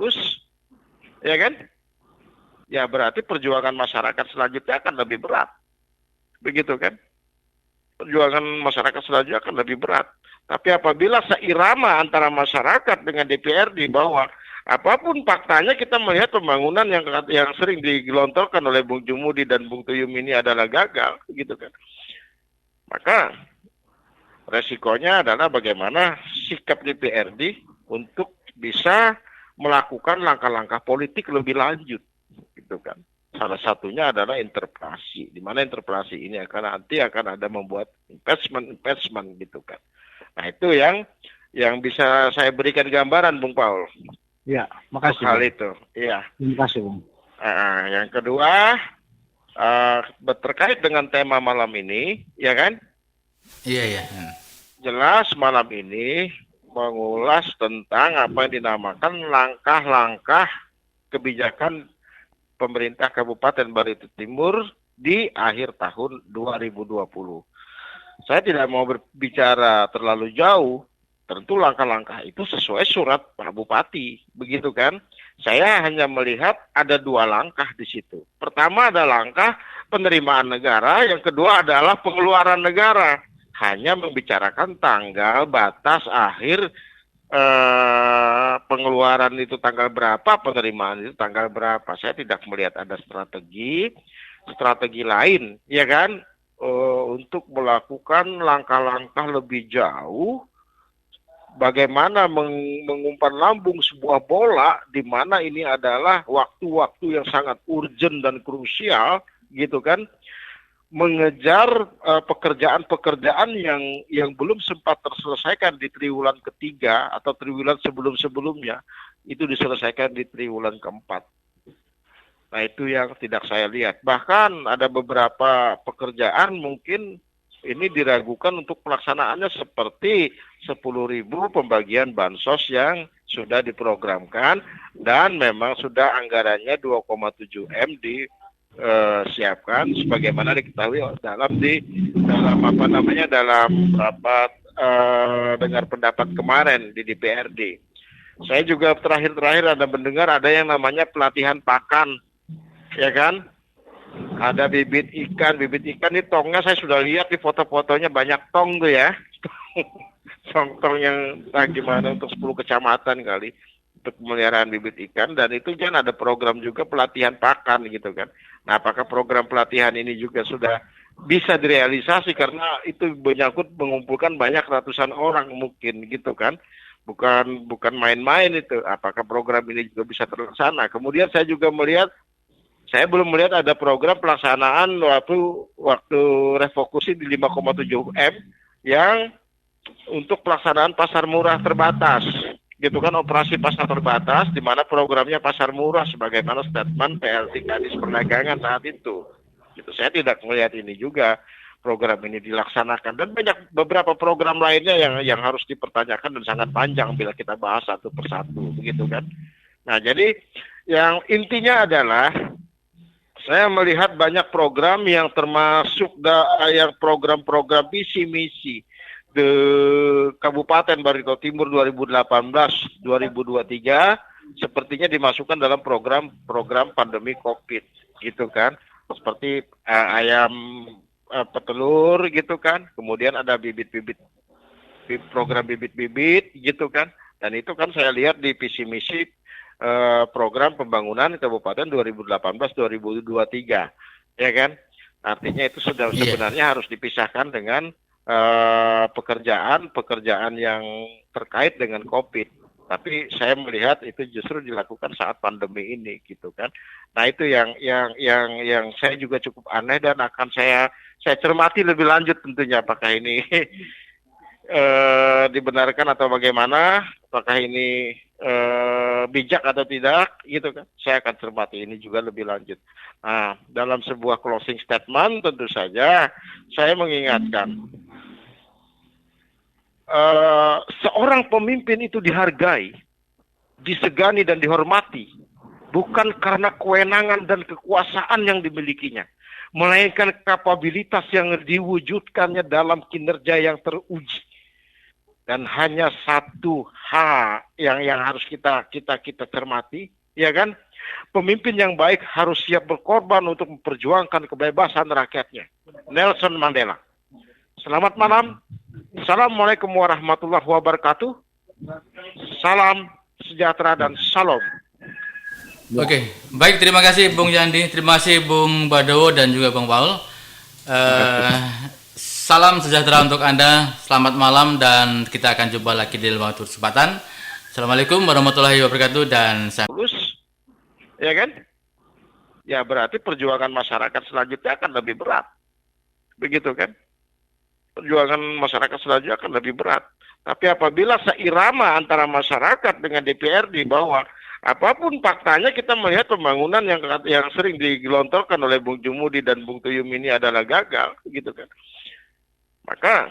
lulus, ya kan? Ya berarti perjuangan masyarakat selanjutnya akan lebih berat. Begitu kan? Perjuangan masyarakat selanjutnya akan lebih berat. Tapi apabila seirama antara masyarakat dengan DPRD bahwa apapun faktanya kita melihat pembangunan yang sering digelontorkan oleh Bung Jumudi dan Bung Tuyum ini adalah gagal, gitu kan. Maka resikonya adalah bagaimana sikap DPRD untuk bisa melakukan langkah-langkah politik lebih lanjut, gitu kan. Salah satunya adalah interpelasi, di mana interpelasi ini nanti akan ada membuat investment gitu kan. Nah itu yang bisa saya berikan gambaran, Bung Paul. Ya, makasih. Hal itu, iya. Terima kasih, Bung. Yang kedua terkait dengan tema malam ini, ya kan? Iya. Jelas malam ini mengulas tentang apa yang dinamakan langkah-langkah kebijakan pemerintah Kabupaten Barito Timur di akhir tahun 2020. Saya tidak mau berbicara terlalu jauh, tentu langkah-langkah itu sesuai surat Pak Bupati, begitu kan? Saya hanya melihat ada dua langkah di situ. Pertama ada langkah penerimaan negara, yang kedua adalah pengeluaran negara. Hanya membicarakan tanggal batas akhir pengeluaran itu tanggal berapa, penerimaan itu tanggal berapa. Saya tidak melihat ada strategi lain, ya kan, untuk melakukan langkah-langkah lebih jauh. Bagaimana mengumpan lambung sebuah bola di mana ini adalah waktu-waktu yang sangat urgent dan krusial, gitu kan, mengejar pekerjaan-pekerjaan yang belum sempat terselesaikan di triwulan ketiga atau triwulan sebelum-sebelumnya, itu diselesaikan di triwulan keempat. Nah itu yang tidak saya lihat. Bahkan ada beberapa pekerjaan mungkin ini diragukan untuk pelaksanaannya, seperti 10.000 pembagian bansos yang sudah diprogramkan dan memang sudah anggarannya 2,7 M disiapkan sebagaimana diketahui dalam rapat dengar pendapat kemarin di DPRD. Saya juga terakhir ada mendengar ada yang namanya pelatihan pakan, ya kan? Ada bibit ikan ini tongnya saya sudah lihat di foto-fotonya, banyak tong tuh ya. Tong yang gimana untuk 10 kecamatan kali untuk pemeliharaan bibit ikan, dan itu kan ada program juga pelatihan pakan gitu kan. Nah, apakah program pelatihan ini juga sudah bisa direalisasi, karena itu menyangkut mengumpulkan banyak ratusan orang mungkin gitu kan. Bukan main-main itu. Apakah program ini juga bisa terlaksana? Kemudian saya belum melihat ada program pelaksanaan waktu refokusi di 5,7 M yang untuk pelaksanaan pasar murah terbatas, gitu kan, operasi pasar terbatas, di mana programnya pasar murah sebagaimana statement PLT Kadis Perdagangan saat itu. Gitu, saya tidak melihat ini juga program ini dilaksanakan, dan beberapa program lainnya yang harus dipertanyakan dan sangat panjang bila kita bahas satu persatu, begitu kan. Nah, jadi yang intinya adalah saya melihat banyak program yang termasuk yang program-program visi misi di Kabupaten Barito Timur 2018-2023 sepertinya dimasukkan dalam program pandemi COVID, gitu kan. Seperti ayam petelur gitu kan. Kemudian ada program bibit-bibit gitu kan. Dan itu kan saya lihat di visi misi program pembangunan Kabupaten 2018-2023, ya kan? Artinya itu sudah sebenarnya harus dipisahkan dengan pekerjaan yang terkait dengan COVID. Tapi saya melihat itu justru dilakukan saat pandemi ini, gitu kan. Nah itu yang saya juga cukup aneh dan akan saya cermati lebih lanjut tentunya, apakah ini dibenarkan atau bagaimana, apakah ini bijak atau tidak, gitu kan. Saya akan cermati ini juga lebih lanjut. Nah, dalam sebuah closing statement tentu saja saya mengingatkan seorang pemimpin itu dihargai, disegani dan dihormati bukan karena kewenangan dan kekuasaan yang dimilikinya, melainkan kapabilitas yang diwujudkannya dalam kinerja yang teruji. dan hanya satu hal yang harus kita cermati, ya kan? Pemimpin yang baik harus siap berkorban untuk memperjuangkan kebebasan rakyatnya. Nelson Mandela. Selamat malam. Assalamualaikum warahmatullahi wabarakatuh. Salam sejahtera dan salam. Oke, baik, terima kasih Bung Yandi, terima kasih Bung Badowo dan juga Bung Paul. Salam sejahtera untuk Anda, selamat malam dan kita akan jumpa lagi di lain waktu kesempatan. Assalamualaikum warahmatullahi wabarakatuh dan ya kan? Ya berarti perjuangan masyarakat selanjutnya akan lebih berat. Begitu kan? Perjuangan masyarakat selanjutnya akan lebih berat. Tapi apabila seirama antara masyarakat dengan DPRD bahwa apapun faktanya kita melihat pembangunan yang sering digelontorkan oleh Bung Jumudi dan Bung Tuyum ini adalah gagal, gitu kan. Maka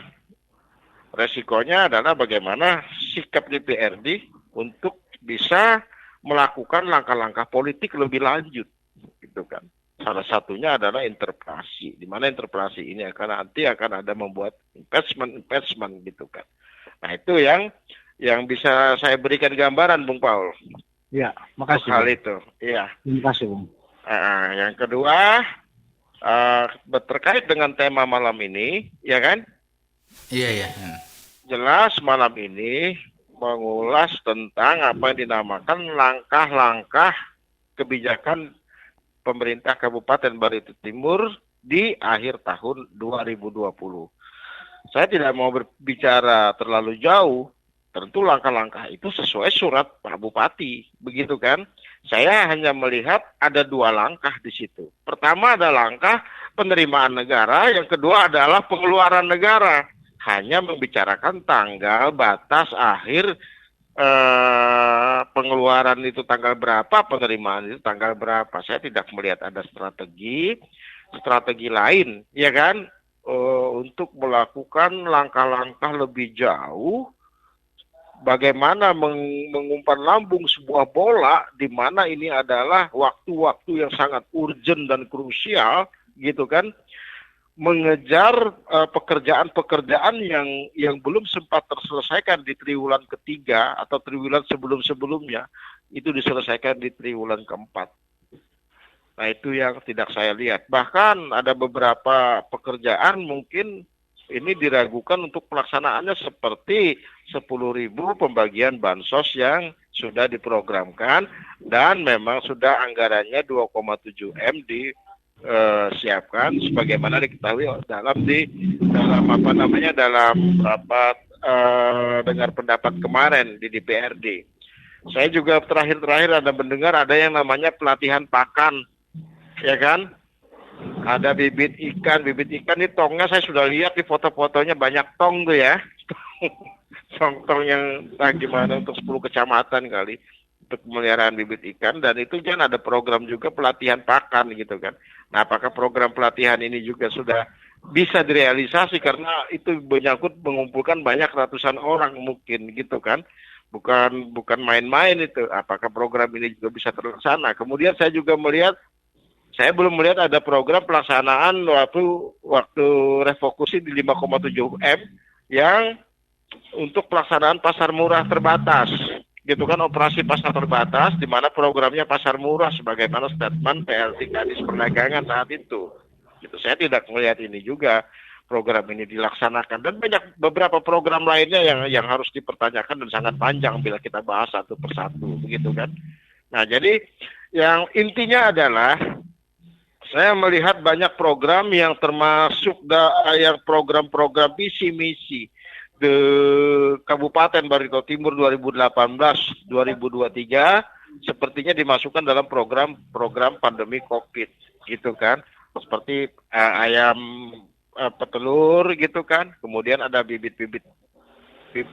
resikonya adalah bagaimana sikap DPRD untuk bisa melakukan langkah-langkah politik lebih lanjut, gitu kan. Salah satunya adalah interpelasi, di mana interpelasi ini nanti akan ada membuat investment gitu kan. Nah itu yang bisa saya berikan gambaran, Bung Paul. Ya, makasih. Hal itu, iya. Terima kasih, Bung. Yang kedua terkait dengan tema malam ini, ya kan? Iya. Jelas malam ini mengulas tentang apa yang dinamakan langkah-langkah kebijakan pemerintah Kabupaten Barito Timur di akhir tahun 2020. Saya tidak mau berbicara terlalu jauh, tentu langkah-langkah itu sesuai surat Pak Bupati, begitu kan? Saya hanya melihat ada dua langkah di situ. Pertama ada langkah penerimaan negara, yang kedua adalah pengeluaran negara. Hanya membicarakan tanggal batas akhir pengeluaran itu tanggal berapa, penerimaan itu tanggal berapa. Saya tidak melihat ada strategi lain, ya kan, untuk melakukan langkah-langkah lebih jauh. Bagaimana mengumpan lambung sebuah bola di mana ini adalah waktu-waktu yang sangat urgent dan krusial, gitu kan, mengejar pekerjaan-pekerjaan yang belum sempat terselesaikan di triwulan ketiga atau triwulan sebelum-sebelumnya, itu diselesaikan di triwulan keempat. Nah itu yang tidak saya lihat. Bahkan ada beberapa pekerjaan mungkin ini diragukan untuk pelaksanaannya, seperti 10.000 pembagian bansos yang sudah diprogramkan dan memang sudah anggarannya 2,7 M disiapkan sebagaimana diketahui dalam rapat dengar pendapat kemarin di DPRD. Saya juga terakhir ada mendengar ada yang namanya pelatihan pakan, ya kan? Ada bibit ikan ini tongnya saya sudah lihat di foto-fotonya, banyak tong tuh ya. Tong yang gimana untuk 10 kecamatan kali untuk pemeliharaan bibit ikan, dan itu kan ada program juga pelatihan pakan gitu kan. Nah, apakah program pelatihan ini juga sudah bisa direalisasi, karena itu menyangkut mengumpulkan banyak ratusan orang mungkin gitu kan. Bukan main-main itu. Apakah program ini juga bisa terlaksana? Kemudian saya belum melihat ada program pelaksanaan waktu refokusi di 5,7 M yang untuk pelaksanaan pasar murah terbatas, gitu kan, operasi pasar terbatas, di mana programnya pasar murah sebagaimana statement PLT Kadis Perdagangan saat itu. Gitu, saya tidak melihat ini juga program ini dilaksanakan, dan beberapa program lainnya yang harus dipertanyakan dan sangat panjang bila kita bahas satu persatu, begitu kan. Nah, jadi yang intinya adalah saya melihat banyak program yang termasuk yang program-program visi misi di Kabupaten Barito Timur 2018-2023 sepertinya dimasukkan dalam program pandemi COVID, gitu kan. Seperti ayam petelur gitu kan. Kemudian ada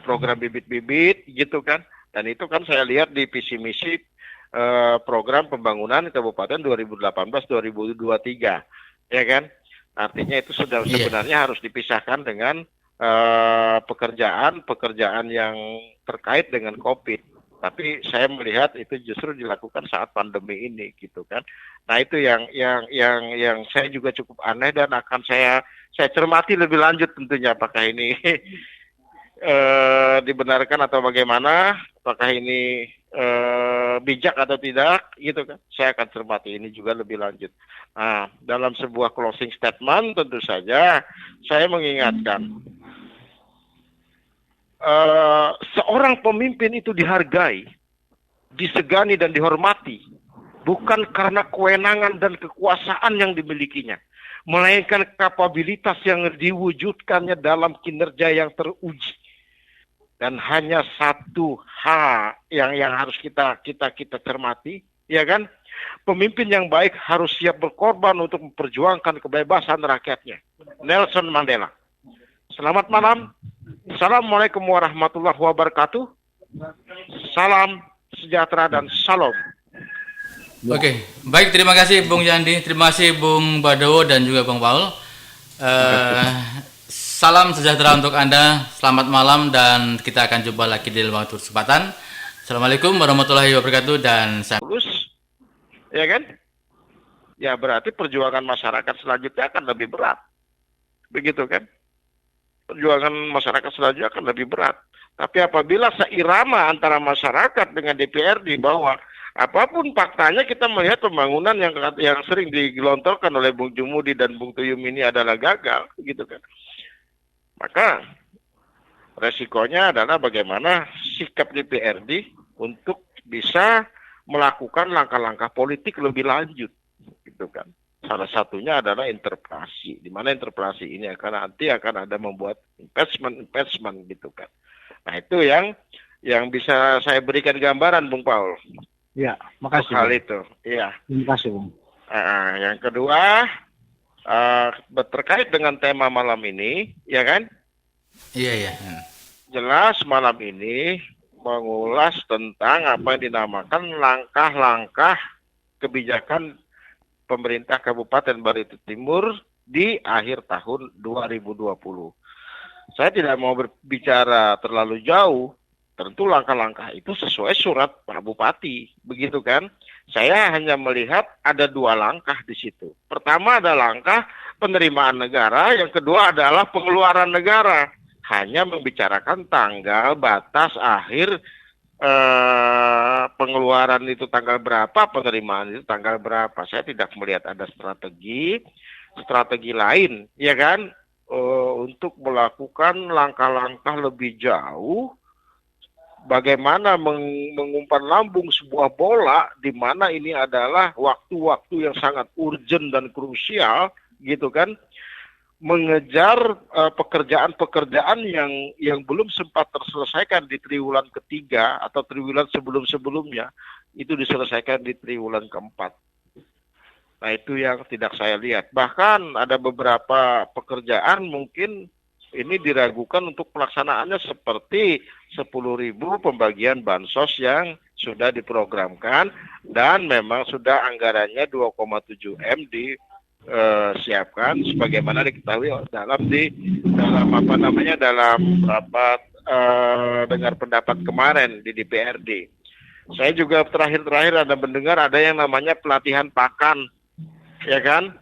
program bibit-bibit gitu kan. Dan itu kan saya lihat di visi misi program pembangunan Kabupaten 2018-2023, ya kan? Artinya itu sudah sebenarnya harus dipisahkan dengan pekerjaan yang terkait dengan COVID. Tapi saya melihat itu justru dilakukan saat pandemi ini, gitu kan? Nah itu yang saya juga cukup aneh dan akan saya cermati lebih lanjut tentunya, apakah ini dibenarkan atau bagaimana, apakah ini bijak atau tidak, gitu kan? Saya akan cermati ini juga lebih lanjut. Nah, dalam sebuah closing statement tentu saja saya mengingatkan seorang pemimpin itu dihargai, disegani dan dihormati bukan karena kewenangan dan kekuasaan yang dimilikinya, melainkan kapabilitas yang diwujudkannya dalam kinerja yang teruji. Dan hanya satu hal yang harus kita cermati, ya kan? Pemimpin yang baik harus siap berkorban untuk memperjuangkan kebebasan rakyatnya. Nelson Mandela. Selamat malam. Assalamualaikum warahmatullahi wabarakatuh. Salam sejahtera dan salam. Oke, baik, terima kasih Bung Yandi, terima kasih Bung Badowo dan juga Bung Paul. Salam sejahtera untuk Anda, selamat malam, dan kita akan jumpa lagi di lain waktu kesempatan. Assalamualaikum warahmatullahi wabarakatuh dan Lulus, ya kan? Ya berarti perjuangan masyarakat selanjutnya akan lebih berat, begitu kan? Perjuangan masyarakat selanjutnya akan lebih berat. Tapi apabila seirama antara masyarakat dengan DPRD bahwa apapun faktanya kita melihat pembangunan yang sering digelontorkan oleh Bung Jumudi dan Bung Tuyum ini adalah gagal, gitu kan? Maka resikonya adalah bagaimana sikap DPRD untuk bisa melakukan langkah-langkah politik lebih lanjut, gitu kan? Salah satunya adalah interpelasi, di mana interpelasi ini nanti akan ada membuat investment, gitu kan? Nah itu yang bisa saya berikan gambaran, Bung Paul. Ya, makasih. Hal itu, iya. Terima kasih, Bung. Yang kedua, terkait dengan tema malam ini, ya kan? Iya. Jelas malam ini mengulas tentang apa yang dinamakan langkah-langkah kebijakan pemerintah Kabupaten Barito Timur di akhir tahun 2020. Saya tidak mau berbicara terlalu jauh. Tentu langkah-langkah itu sesuai surat Pak Bupati, begitu kan? Saya hanya melihat ada dua langkah di situ. Pertama ada langkah penerimaan negara, yang kedua adalah pengeluaran negara. Hanya membicarakan tanggal batas akhir pengeluaran itu tanggal berapa, penerimaan itu tanggal berapa. Saya tidak melihat ada strategi lain, ya kan? Untuk melakukan langkah-langkah lebih jauh. Bagaimana mengumpan lambung sebuah bola di mana ini adalah waktu-waktu yang sangat urgent dan krusial, gitu kan? Mengejar pekerjaan-pekerjaan yang belum sempat terselesaikan di triwulan ketiga atau triwulan sebelum-sebelumnya, itu diselesaikan di triwulan keempat. Nah itu yang tidak saya lihat. Bahkan ada beberapa pekerjaan mungkin ini diragukan untuk pelaksanaannya, seperti 10.000 pembagian bansos yang sudah diprogramkan dan memang sudah anggarannya 2,7 M disiapkan sebagaimana diketahui dalam rapat dengar pendapat kemarin di DPRD. Saya juga terakhir ada mendengar ada yang namanya pelatihan pakan, ya kan?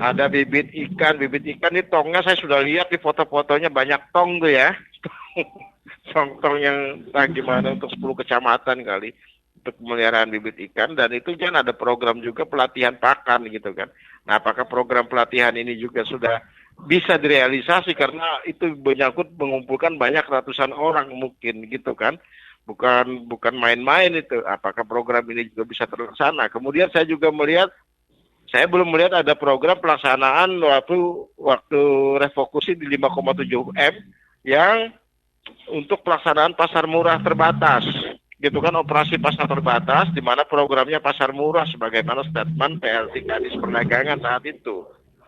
Ada bibit ikan ini tongnya saya sudah lihat di foto-fotonya, banyak tong tuh ya. Tong yang gimana untuk 10 kecamatan kali untuk pemeliharaan bibit ikan, dan itu kan ada program juga pelatihan pakan, gitu kan. Nah, apakah program pelatihan ini juga sudah bisa direalisasi, karena itu menyangkut mengumpulkan banyak ratusan orang mungkin, gitu kan. Bukan main-main itu. Apakah program ini juga bisa terlaksana? Kemudian saya belum melihat ada program pelaksanaan waktu refokusi di 5,7 M yang untuk pelaksanaan pasar murah terbatas, gitu kan, operasi pasar terbatas, di mana programnya pasar murah sebagaimana statement PLT Kadis Perdagangan saat itu.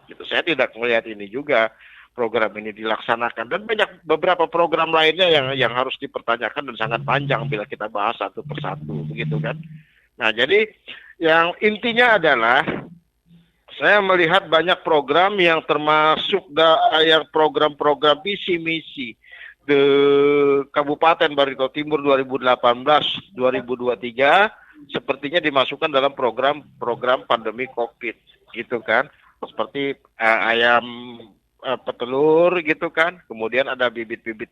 Gitu. Saya tidak melihat ini juga program ini dilaksanakan, dan beberapa program lainnya yang harus dipertanyakan dan sangat panjang bila kita bahas satu persatu, begitu kan. Nah, jadi yang intinya adalah saya melihat banyak program yang termasuk yang program-program visi-misi di Kabupaten Barito Timur 2018-2023 sepertinya dimasukkan dalam program pandemi COVID, gitu kan. Seperti ayam petelur, gitu kan. Kemudian ada bibit-bibit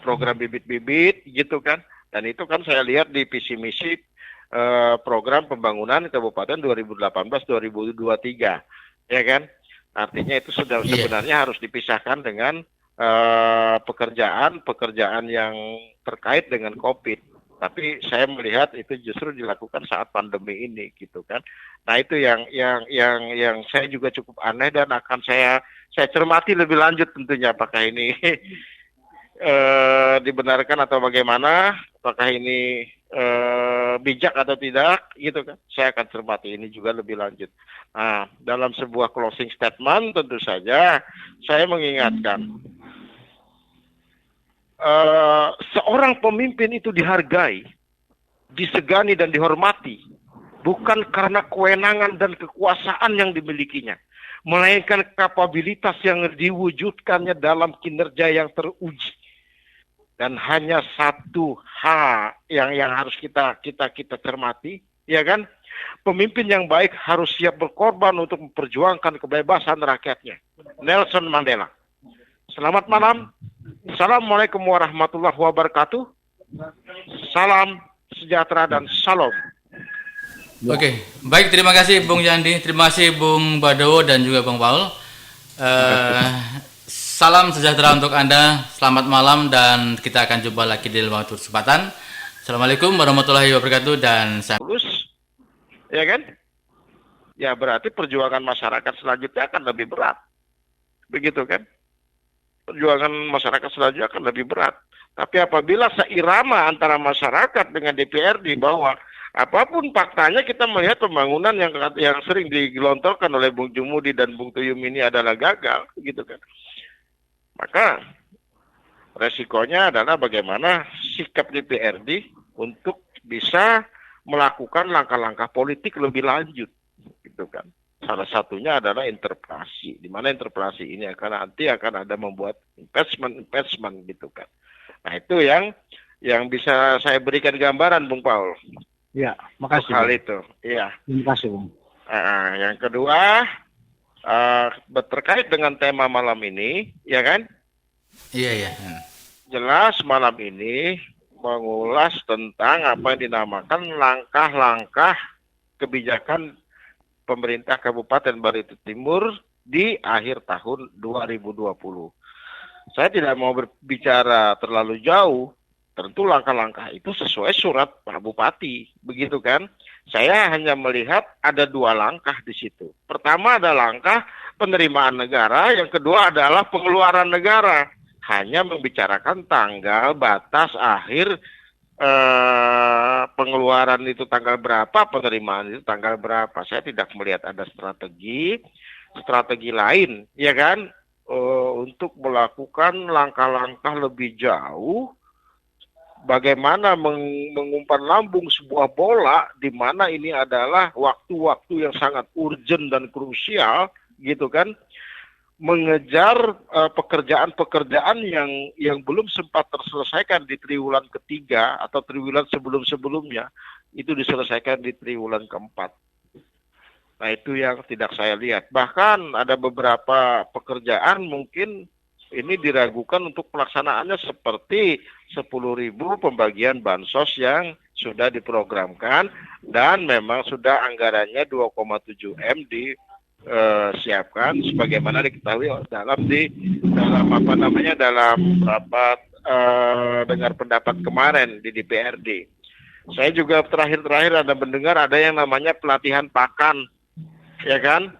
program bibit-bibit gitu kan. Dan itu kan saya lihat di visi misi program pembangunan Kabupaten 2018-2023, ya kan? Artinya itu sudah Iya. sebenarnya harus dipisahkan dengan pekerjaan yang terkait dengan COVID. Tapi saya melihat itu justru dilakukan saat pandemi ini, gitu kan. Nah itu yang saya juga cukup aneh dan akan saya cermati lebih lanjut tentunya apakah ini dibenarkan atau bagaimana, apakah ini bijak atau tidak, gitu kan. Saya akan cermati ini juga lebih lanjut. Nah, dalam sebuah closing statement tentu saja saya mengingatkan seorang pemimpin itu dihargai, disegani dan dihormati bukan karena kewenangan dan kekuasaan yang dimilikinya, melainkan kapabilitas yang diwujudkannya dalam kinerja yang teruji. Dan hanya satu hal yang harus kita cermati, ya kan? Pemimpin yang baik harus siap berkorban untuk memperjuangkan kebebasan rakyatnya. Nelson Mandela. Selamat malam. Assalamualaikum warahmatullahi wabarakatuh. Salam sejahtera dan salam. Oke, baik, terima kasih Bung Yandi, terima kasih Bung Badowo dan juga Bung Paul. Salam sejahtera untuk Anda, selamat malam dan kita akan jumpa lagi di lain waktu kesempatan. Assalamualaikum warahmatullahi wabarakatuh dan ya kan? Ya berarti perjuangan masyarakat selanjutnya akan lebih berat. Begitu kan? Perjuangan masyarakat selanjutnya akan lebih berat. Tapi apabila seirama antara masyarakat dengan DPRD bahwa apapun faktanya kita melihat pembangunan yang sering digelontorkan oleh Bung Jumudi dan Bung Tuyum ini adalah gagal, gitu kan. Maka resikonya adalah bagaimana sikap DPRD untuk bisa melakukan langkah-langkah politik lebih lanjut, gitu kan. Salah satunya adalah interpelasi, di mana interpelasi ini nanti akan ada membuat investment gitu kan. Nah itu yang bisa saya berikan gambaran, Bung Paul. Ya, makasih. Hal itu, iya. Terima kasih, Bung. Yang kedua terkait dengan tema malam ini, ya kan? Iya. Jelas malam ini mengulas tentang apa yang dinamakan langkah-langkah kebijakan pemerintah Kabupaten Barito Timur di akhir tahun 2020. Saya tidak mau berbicara terlalu jauh, tentu langkah-langkah itu sesuai surat Pak Bupati, begitu kan? Saya hanya melihat ada dua langkah di situ. Pertama ada langkah penerimaan negara, yang kedua adalah pengeluaran negara. Hanya membicarakan tanggal batas akhir pengeluaran itu tanggal berapa, penerimaan itu tanggal berapa. Saya tidak melihat ada strategi lain, ya kan, untuk melakukan langkah-langkah lebih jauh. Bagaimana mengumpan lambung sebuah bola di mana ini adalah waktu-waktu yang sangat urgent dan krusial, gitu kan, mengejar pekerjaan-pekerjaan yang belum sempat terselesaikan di triwulan ketiga atau triwulan sebelum-sebelumnya, itu diselesaikan di triwulan keempat. Nah itu yang tidak saya lihat. Bahkan ada beberapa pekerjaan mungkin ini diragukan untuk pelaksanaannya, seperti 10.000 pembagian bansos yang sudah diprogramkan dan memang sudah anggarannya 2,7 M disiapkan sebagaimana diketahui dalam rapat dengar pendapat kemarin di DPRD. Saya juga terakhir ada mendengar ada yang namanya pelatihan pakan, ya kan?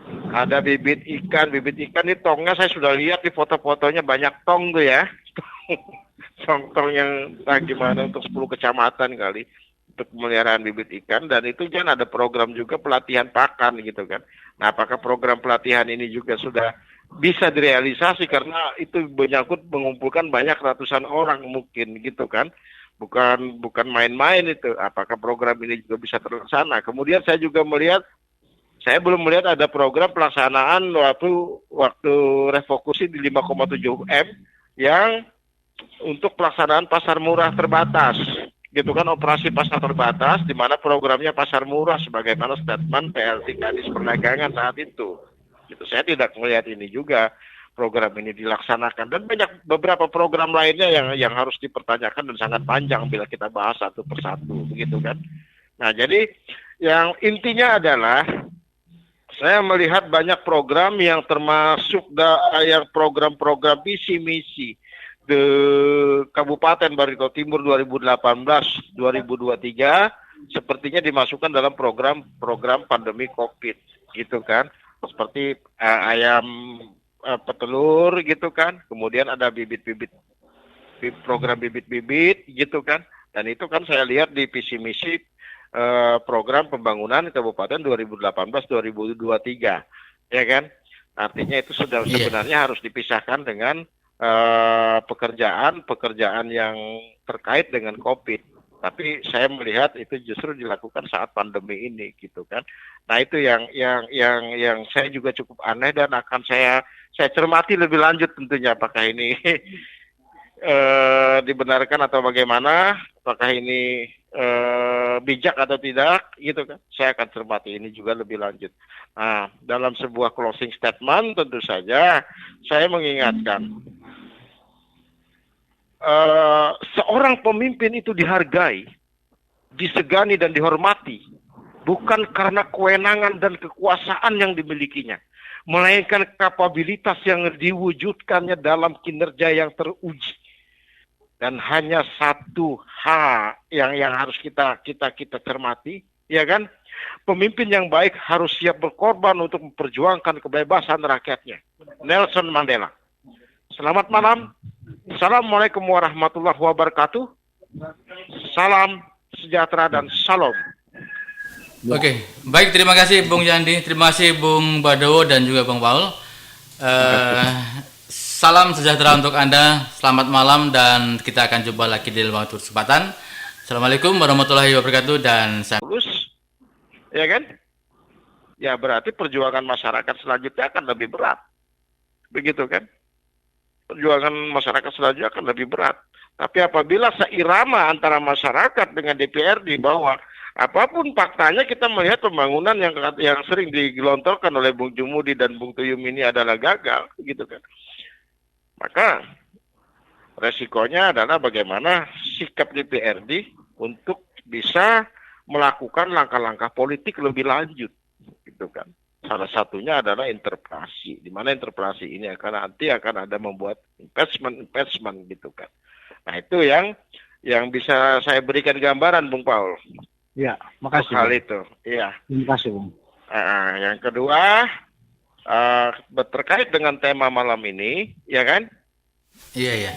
Ada bibit ikan ini tongnya saya sudah lihat di foto-fotonya banyak tong tuh ya. Tong yang gimana untuk 10 kecamatan kali untuk pemeliharaan bibit ikan, dan itu kan ada program juga pelatihan pakan gitu kan. Nah, apakah program pelatihan ini juga sudah bisa direalisasi, karena itu menyangkut mengumpulkan banyak ratusan orang mungkin gitu kan. Bukan main-main itu. Apakah program ini juga bisa terlaksana? Kemudian saya juga saya belum melihat ada program pelaksanaan waktu refokusi di 5,7 M yang untuk pelaksanaan pasar murah terbatas, gitu kan, operasi pasar terbatas, di mana programnya pasar murah sebagaimana statement PLT Kadis Perdagangan saat itu. Gitu, saya tidak melihat ini juga. program ini dilaksanakan, dan banyak beberapa program lainnya yang harus dipertanyakan dan sangat panjang bila kita bahas satu persatu, begitu kan. Nah, jadi yang intinya adalah saya melihat banyak program yang termasuk yang program-program visi misi di Kabupaten Barito Timur 2018-2023 sepertinya dimasukkan dalam program pandemi COVID, gitu kan. Seperti ayam petelur, gitu kan. Kemudian ada program bibit-bibit, gitu kan. Dan itu kan saya lihat di visi misi program pembangunan Kabupaten 2018-2023, ya kan. Artinya itu sudah sebenarnya harus dipisahkan dengan pekerjaan yang terkait dengan COVID. Tapi saya melihat itu justru dilakukan saat pandemi ini, gitu kan. Nah, itu yang saya juga cukup aneh dan akan saya cermati lebih lanjut tentunya, apakah ini dibenarkan atau bagaimana, apakah ini bijak atau tidak, gitu kan. Saya akan cermati ini juga lebih lanjut. Nah, dalam sebuah closing statement tentu saja saya mengingatkan seorang pemimpin itu dihargai, disegani dan dihormati bukan karena kewenangan dan kekuasaan yang dimilikinya, melainkan kapabilitas yang diwujudkannya dalam kinerja yang teruji. Dan hanya satu hal yang harus kita cermati, ya kan? Pemimpin yang baik harus siap berkorban untuk memperjuangkan kebebasan rakyatnya. Nelson Mandela. Selamat malam. Assalamualaikum warahmatullahi wabarakatuh. Salam sejahtera dan salam. Oke, baik, terima kasih Bung Yandi, terima kasih Bung Badowo dan juga Bung Paul. Salam sejahtera untuk Anda, selamat malam, dan kita akan jumpa lagi di lain waktu kesempatan. Assalamualaikum warahmatullahi wabarakatuh dan ya kan? Ya berarti perjuangan masyarakat selanjutnya akan lebih berat, begitu kan? Perjuangan masyarakat selanjutnya akan lebih berat. Tapi apabila seirama antara masyarakat dengan DPRD bahwa apapun faktanya kita melihat pembangunan yang sering digelontorkan oleh Bung Jumudi dan Bung Tuyum ini adalah gagal, gitu kan. Maka resikonya adalah bagaimana sikap DPRD untuk bisa melakukan langkah-langkah politik lebih lanjut, gitu kan. Salah satunya adalah interpelasi, di mana interpelasi ini nanti akan ada membuat investment, gitu kan. Nah, itu yang bisa saya berikan gambaran, Bung Paul. Ya, makasih. Hal itu, iya. Terima kasih, Bung. Yang kedua, terkait dengan tema malam ini, ya kan? Iya.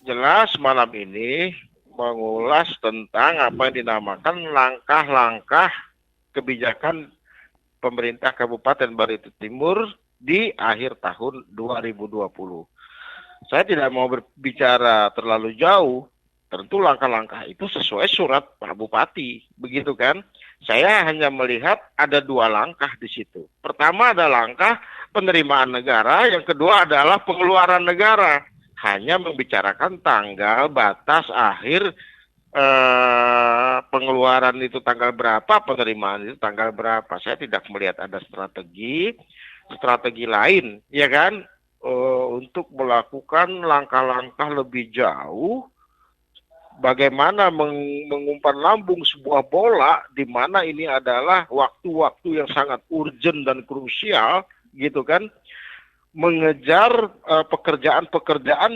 Jelas malam ini mengulas tentang apa yang dinamakan langkah-langkah kebijakan pemerintah Kabupaten Barito Timur di akhir tahun 2020. Saya tidak mau berbicara terlalu jauh, tentu langkah-langkah itu sesuai surat Pak Bupati, begitu kan? Saya hanya melihat ada dua langkah di situ. Pertama ada langkah penerimaan negara, yang kedua adalah pengeluaran negara. Hanya membicarakan tanggal batas akhir pengeluaran itu tanggal berapa, penerimaan itu tanggal berapa. Saya tidak melihat ada strategi lain, ya kan, untuk melakukan langkah-langkah lebih jauh. Bagaimana mengumpan lambung sebuah bola di mana ini adalah waktu-waktu yang sangat urgent dan krusial, gitu kan, mengejar pekerjaan-pekerjaan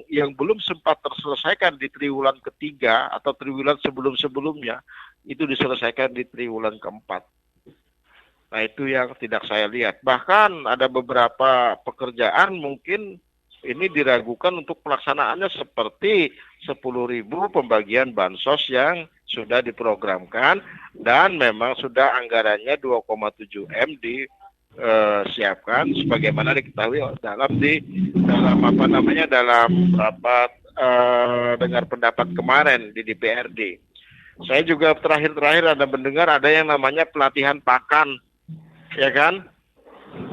yang belum sempat terselesaikan di triwulan ketiga atau triwulan sebelum-sebelumnya, itu diselesaikan di triwulan keempat. Nah, itu yang tidak saya lihat. Bahkan ada beberapa pekerjaan mungkin ini diragukan untuk pelaksanaannya, seperti 10.000 pembagian bansos yang sudah diprogramkan dan memang sudah anggarannya 2,7 M disiapkan sebagaimana diketahui dalam rapat dengar pendapat kemarin di DPRD. Saya juga terakhir ada mendengar ada yang namanya pelatihan pakan, ya kan?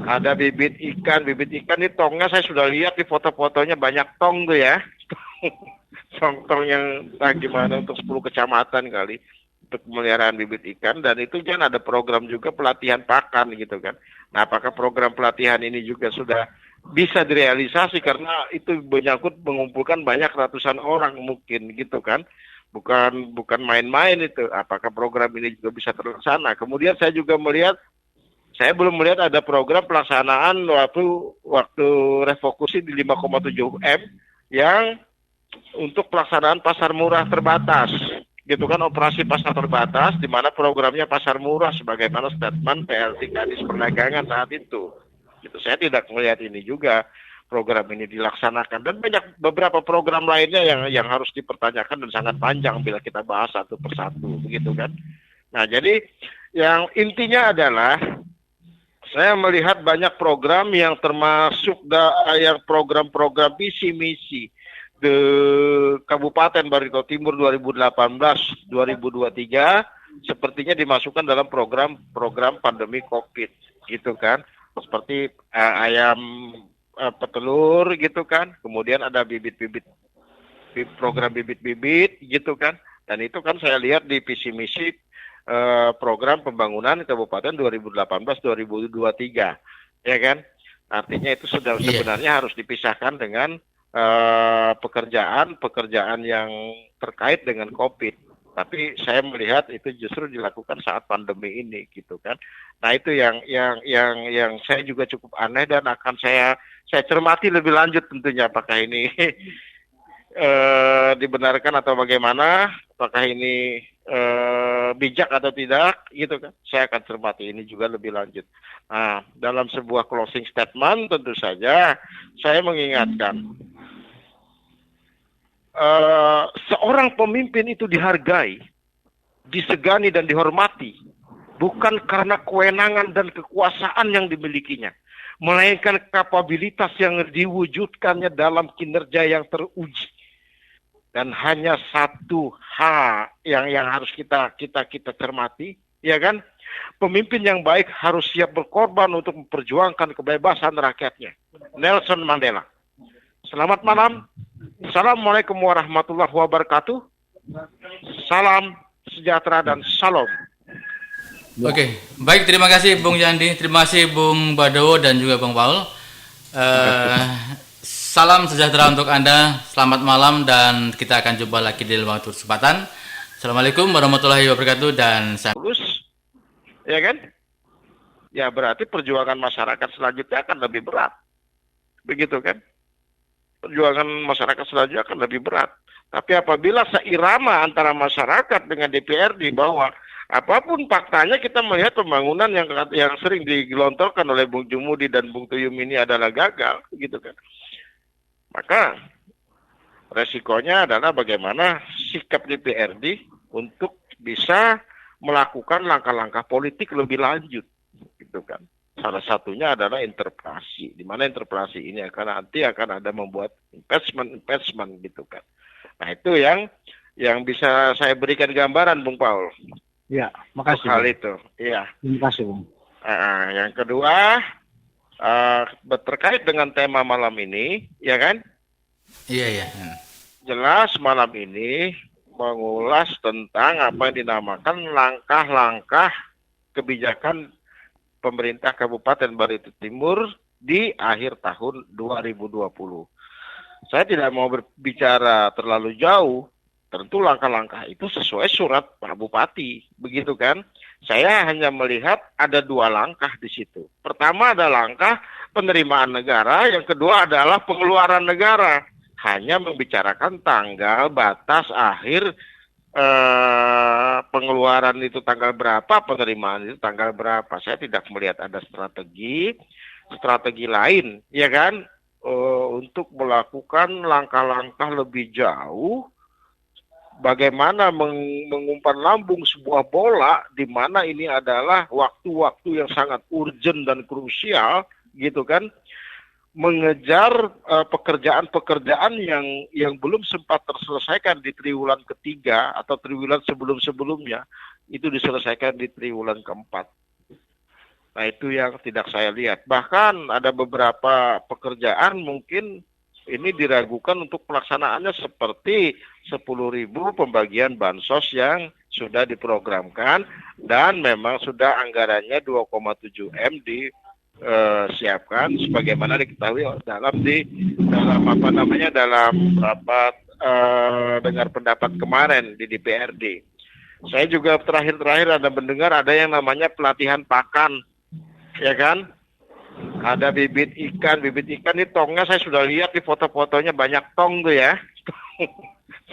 Ada bibit ikan ini tongnya saya sudah lihat di foto-fotonya, banyak tong tuh ya. Tong yang gimana untuk 10 kecamatan kali untuk pemeliharaan bibit ikan, dan itu kan ada program juga pelatihan pakan, gitu kan. Nah, apakah program pelatihan ini juga sudah bisa direalisasi karena itu menyangkut mengumpulkan banyak ratusan orang mungkin gitu kan. Bukan main-main itu. Apakah program ini juga bisa terlaksana? Kemudian saya belum melihat ada program pelaksanaan waktu refokusi di 5,7 M yang untuk pelaksanaan pasar murah terbatas. Gitu kan, operasi pasar terbatas di mana programnya pasar murah sebagaimana statement PLT Kadis Perdagangan saat itu. Gitu. Saya tidak melihat ini juga program ini dilaksanakan dan beberapa program lainnya yang harus dipertanyakan dan sangat panjang bila kita bahas satu persatu begitu kan. Nah, jadi yang intinya adalah saya melihat banyak program yang termasuk yang program-program visi misi di Kabupaten Barito Timur 2018-2023 sepertinya dimasukkan dalam program pandemi Covid gitu kan. Seperti ayam petelur gitu kan, kemudian ada program bibit-bibit gitu kan, dan itu kan saya lihat di visi misi program pembangunan Kabupaten 2018-2023 ya kan, artinya itu sudah sebenarnya harus dipisahkan dengan pekerjaan yang terkait dengan COVID. Tapi saya melihat itu justru dilakukan saat pandemi ini gitu kan. Nah, itu yang saya juga cukup aneh dan akan saya cermati lebih lanjut tentunya apakah ini dibenarkan atau bagaimana, apakah ini bijak atau tidak gitu kan. Saya akan cermati ini juga lebih lanjut. Nah, dalam sebuah closing statement tentu saja saya mengingatkan seorang pemimpin itu dihargai, disegani dan dihormati bukan karena kewenangan dan kekuasaan yang dimilikinya, melainkan kapabilitas yang diwujudkannya dalam kinerja yang teruji. Dan hanya satu hal yang harus kita cermati, ya kan? Pemimpin yang baik harus siap berkorban untuk memperjuangkan kebebasan rakyatnya. Nelson Mandela. Selamat malam. Assalamualaikum warahmatullahi wabarakatuh. Salam sejahtera dan salam. Oke, baik, terima kasih Bung Yandi, terima kasih Bung Badowo dan juga Bung Paul. Salam sejahtera untuk Anda, selamat malam dan kita akan jumpa lagi di waktu kesempatan. Assalamualaikum warahmatullahi wabarakatuh dan ya kan? Ya berarti perjuangan masyarakat selanjutnya akan lebih berat. Begitu kan? Perjuangan masyarakat selanjutnya akan lebih berat. Tapi apabila seirama antara masyarakat dengan DPRD bahwa apapun faktanya kita melihat pembangunan yang sering digelontorkan oleh Bung Jumudi dan Bung Tuyum ini adalah gagal, gitu kan. Maka resikonya adalah bagaimana sikap DPRD untuk bisa melakukan langkah-langkah politik lebih lanjut, gitu kan. Salah satunya adalah interpelasi, di mana interpelasi ini nanti akan ada membuat investment gitu kan. Nah, itu yang bisa saya berikan gambaran, Bung Paul. Ya, makasih. Hal itu, iya. Terima kasih, Bung. Yang kedua, terkait dengan tema malam ini, ya kan? Iya. Jelas malam ini mengulas tentang apa yang dinamakan langkah-langkah kebijakan pemerintah Kabupaten Barito Timur di akhir tahun 2020. Saya tidak mau berbicara terlalu jauh, tentu langkah-langkah itu sesuai surat Pak Bupati, begitu kan? Saya hanya melihat ada dua langkah di situ. Pertama ada langkah penerimaan negara, yang kedua adalah pengeluaran negara. Hanya membicarakan tanggal batas akhir pengeluaran itu tanggal berapa, penerimaan itu tanggal berapa. Saya tidak melihat ada strategi lain, ya kan, untuk melakukan langkah-langkah lebih jauh. Bagaimana mengumpan lambung sebuah bola di mana ini adalah waktu-waktu yang sangat urgent dan krusial, gitu kan, mengejar pekerjaan-pekerjaan yang belum sempat terselesaikan di triwulan ketiga atau triwulan sebelum-sebelumnya, itu diselesaikan di triwulan keempat. Nah, itu yang tidak saya lihat. Bahkan ada beberapa pekerjaan mungkin ini diragukan untuk pelaksanaannya, seperti 10.000 pembagian bansos yang sudah diprogramkan dan memang sudah anggarannya 2,7 M siapkan sebagaimana diketahui dalam rapat dengar pendapat kemarin di DPRD. Saya juga terakhir ada mendengar ada yang namanya pelatihan pakan, ya kan? Ada bibit ikan ini tongnya saya sudah lihat di foto-fotonya banyak tong tuh ya.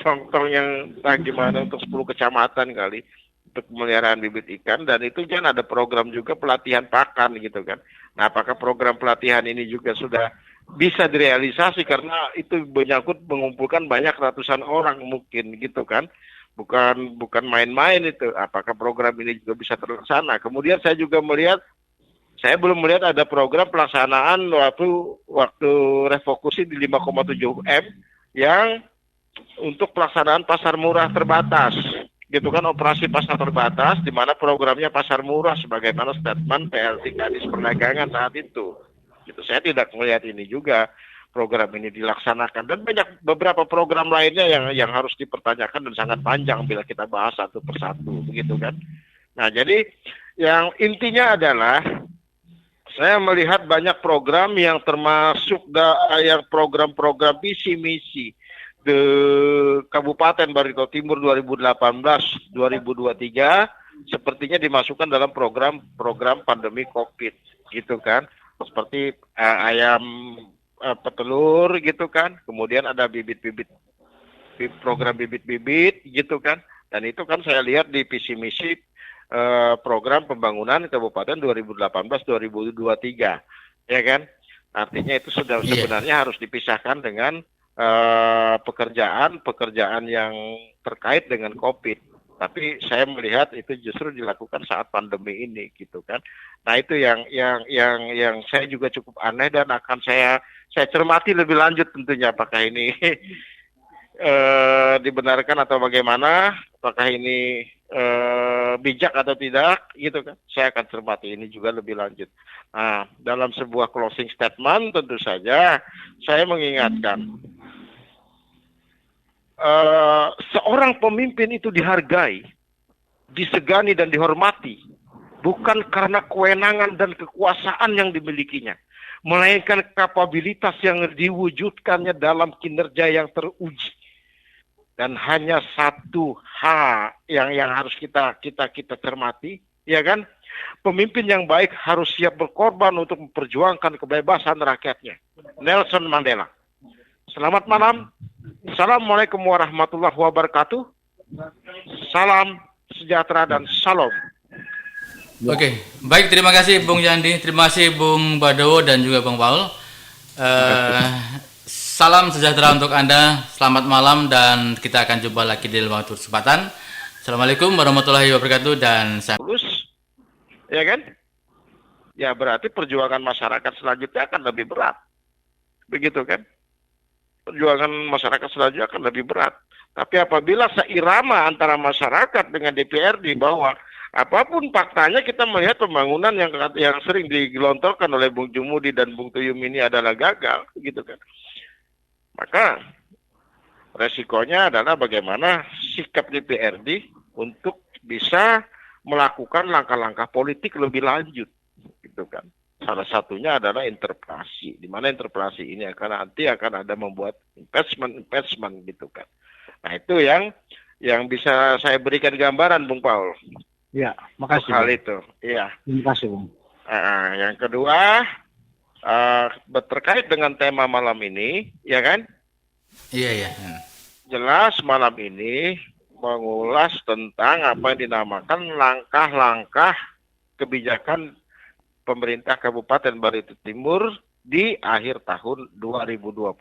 Tong yang gimana untuk 10 kecamatan kali untuk pemeliharaan bibit ikan, dan itu kan ada program juga pelatihan pakan gitu kan. Nah, apakah program pelatihan ini juga sudah bisa direalisasi karena itu menyangkut mengumpulkan banyak ratusan orang mungkin gitu kan. Bukan main-main itu. Apakah program ini juga bisa terlaksana? Kemudian saya belum melihat ada program pelaksanaan waktu refokusi di 5,7 M yang untuk pelaksanaan pasar murah terbatas, gitu kan, operasi pasar terbatas, di mana programnya pasar murah sebagaimana statement PLT Kadis Perdagangan saat itu. Gitu, saya tidak melihat ini juga program ini dilaksanakan, dan beberapa program lainnya yang harus dipertanyakan dan sangat panjang bila kita bahas satu persatu, begitu kan. Nah, jadi yang intinya adalah saya melihat banyak program yang termasuk yang program-program visi misi di Kabupaten Barito Timur 2018-2023 sepertinya dimasukkan dalam program pandemi COVID gitu kan, seperti ayam petelur gitu kan, kemudian ada program bibit-bibit gitu kan, dan itu kan saya lihat di visi misi program pembangunan Kabupaten 2018-2023 ya kan, artinya itu sudah sebenarnya harus dipisahkan dengan pekerjaan yang terkait dengan COVID. Tapi saya melihat itu justru dilakukan saat pandemi ini, gitu kan. Nah, itu yang saya juga cukup aneh dan akan saya cermati lebih lanjut tentunya, apakah ini dibenarkan atau bagaimana, apakah ini bijak atau tidak, gitu kan. Saya akan cermati ini juga lebih lanjut. Nah, dalam sebuah closing statement tentu saja saya mengingatkan seorang pemimpin itu dihargai, disegani dan dihormati bukan karena kewenangan dan kekuasaan yang dimilikinya, melainkan kapabilitas yang diwujudkannya dalam kinerja yang teruji. Dan hanya satu hal yang harus kita cermati, ya kan? Pemimpin yang baik harus siap berkorban untuk memperjuangkan kebebasan rakyatnya. Nelson Mandela. Selamat malam. Assalamualaikum warahmatullahi wabarakatuh. Salam sejahtera dan salam. Oke, baik, terima kasih Bung Yandi, terima kasih Bung Badowo dan juga Bung Paul. Salam sejahtera untuk Anda, selamat malam, dan kita akan jumpa lagi di lain waktu kesempatan. Assalamualaikum warahmatullahi wabarakatuh, dan saya... Ya kan? Ya berarti perjuangan masyarakat selanjutnya akan lebih berat. Begitu kan? Perjuangan masyarakat selanjutnya akan lebih berat. Tapi apabila seirama antara masyarakat dengan DPRD bahwa apapun faktanya kita melihat pembangunan yang sering digelontorkan oleh Bung Jumudi dan Bung Tuyum ini adalah gagal, gitu kan. Maka resikonya adalah bagaimana sikap DPRD untuk bisa melakukan langkah-langkah politik lebih lanjut, gitu kan. Salah satunya adalah interpelasi, di mana interpelasi ini nanti akan ada membuat investment gitu kan. Nah, itu yang bisa saya berikan gambaran, Bung Paul. Ya, makasih. Hal itu, iya. Terima kasih, Bung. Yang kedua, terkait dengan tema malam ini, ya kan? Iya. Jelas malam ini mengulas tentang apa yang dinamakan langkah-langkah kebijakan pemerintah Kabupaten Barito Timur di akhir tahun 2020.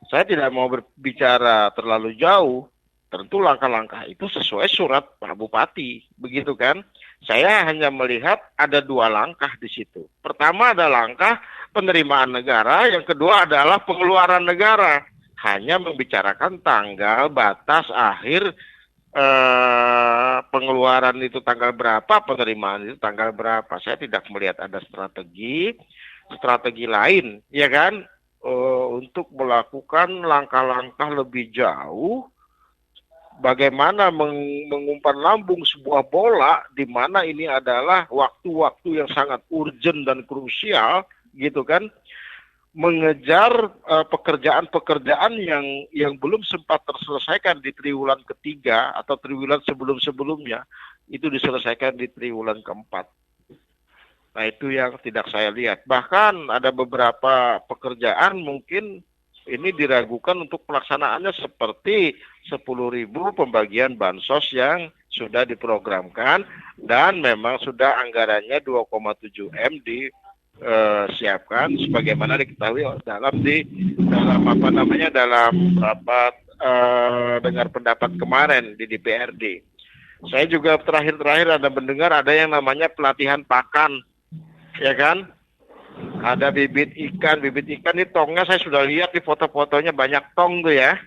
Saya tidak mau berbicara terlalu jauh, tentu langkah-langkah itu sesuai surat Pak Bupati, begitu kan? Saya hanya melihat ada dua langkah di situ. Pertama ada langkah penerimaan negara, yang kedua adalah pengeluaran negara. Hanya membicarakan tanggal batas akhir pengeluaran itu tanggal berapa, penerimaan itu tanggal berapa. Saya tidak melihat ada strategi lain, ya kan, untuk melakukan langkah-langkah lebih jauh bagaimana mengumpan lambung sebuah bola di mana ini adalah waktu-waktu yang sangat urgent dan krusial gitu kan, mengejar pekerjaan-pekerjaan yang belum sempat terselesaikan di triwulan ketiga atau triwulan sebelum-sebelumnya, itu diselesaikan di triwulan keempat. Nah, itu yang tidak saya lihat. Bahkan ada beberapa pekerjaan mungkin ini diragukan untuk pelaksanaannya, seperti 10.000 pembagian bansos yang sudah diprogramkan dan memang sudah anggarannya 2,7 M disiapkan sebagaimana diketahui dalam rapat dengar pendapat kemarin di DPRD. Saya juga terakhir ada mendengar ada yang namanya pelatihan pakan, ya kan? Ada bibit ikan ini tongnya saya sudah lihat di foto-fotonya, banyak tong tuh ya.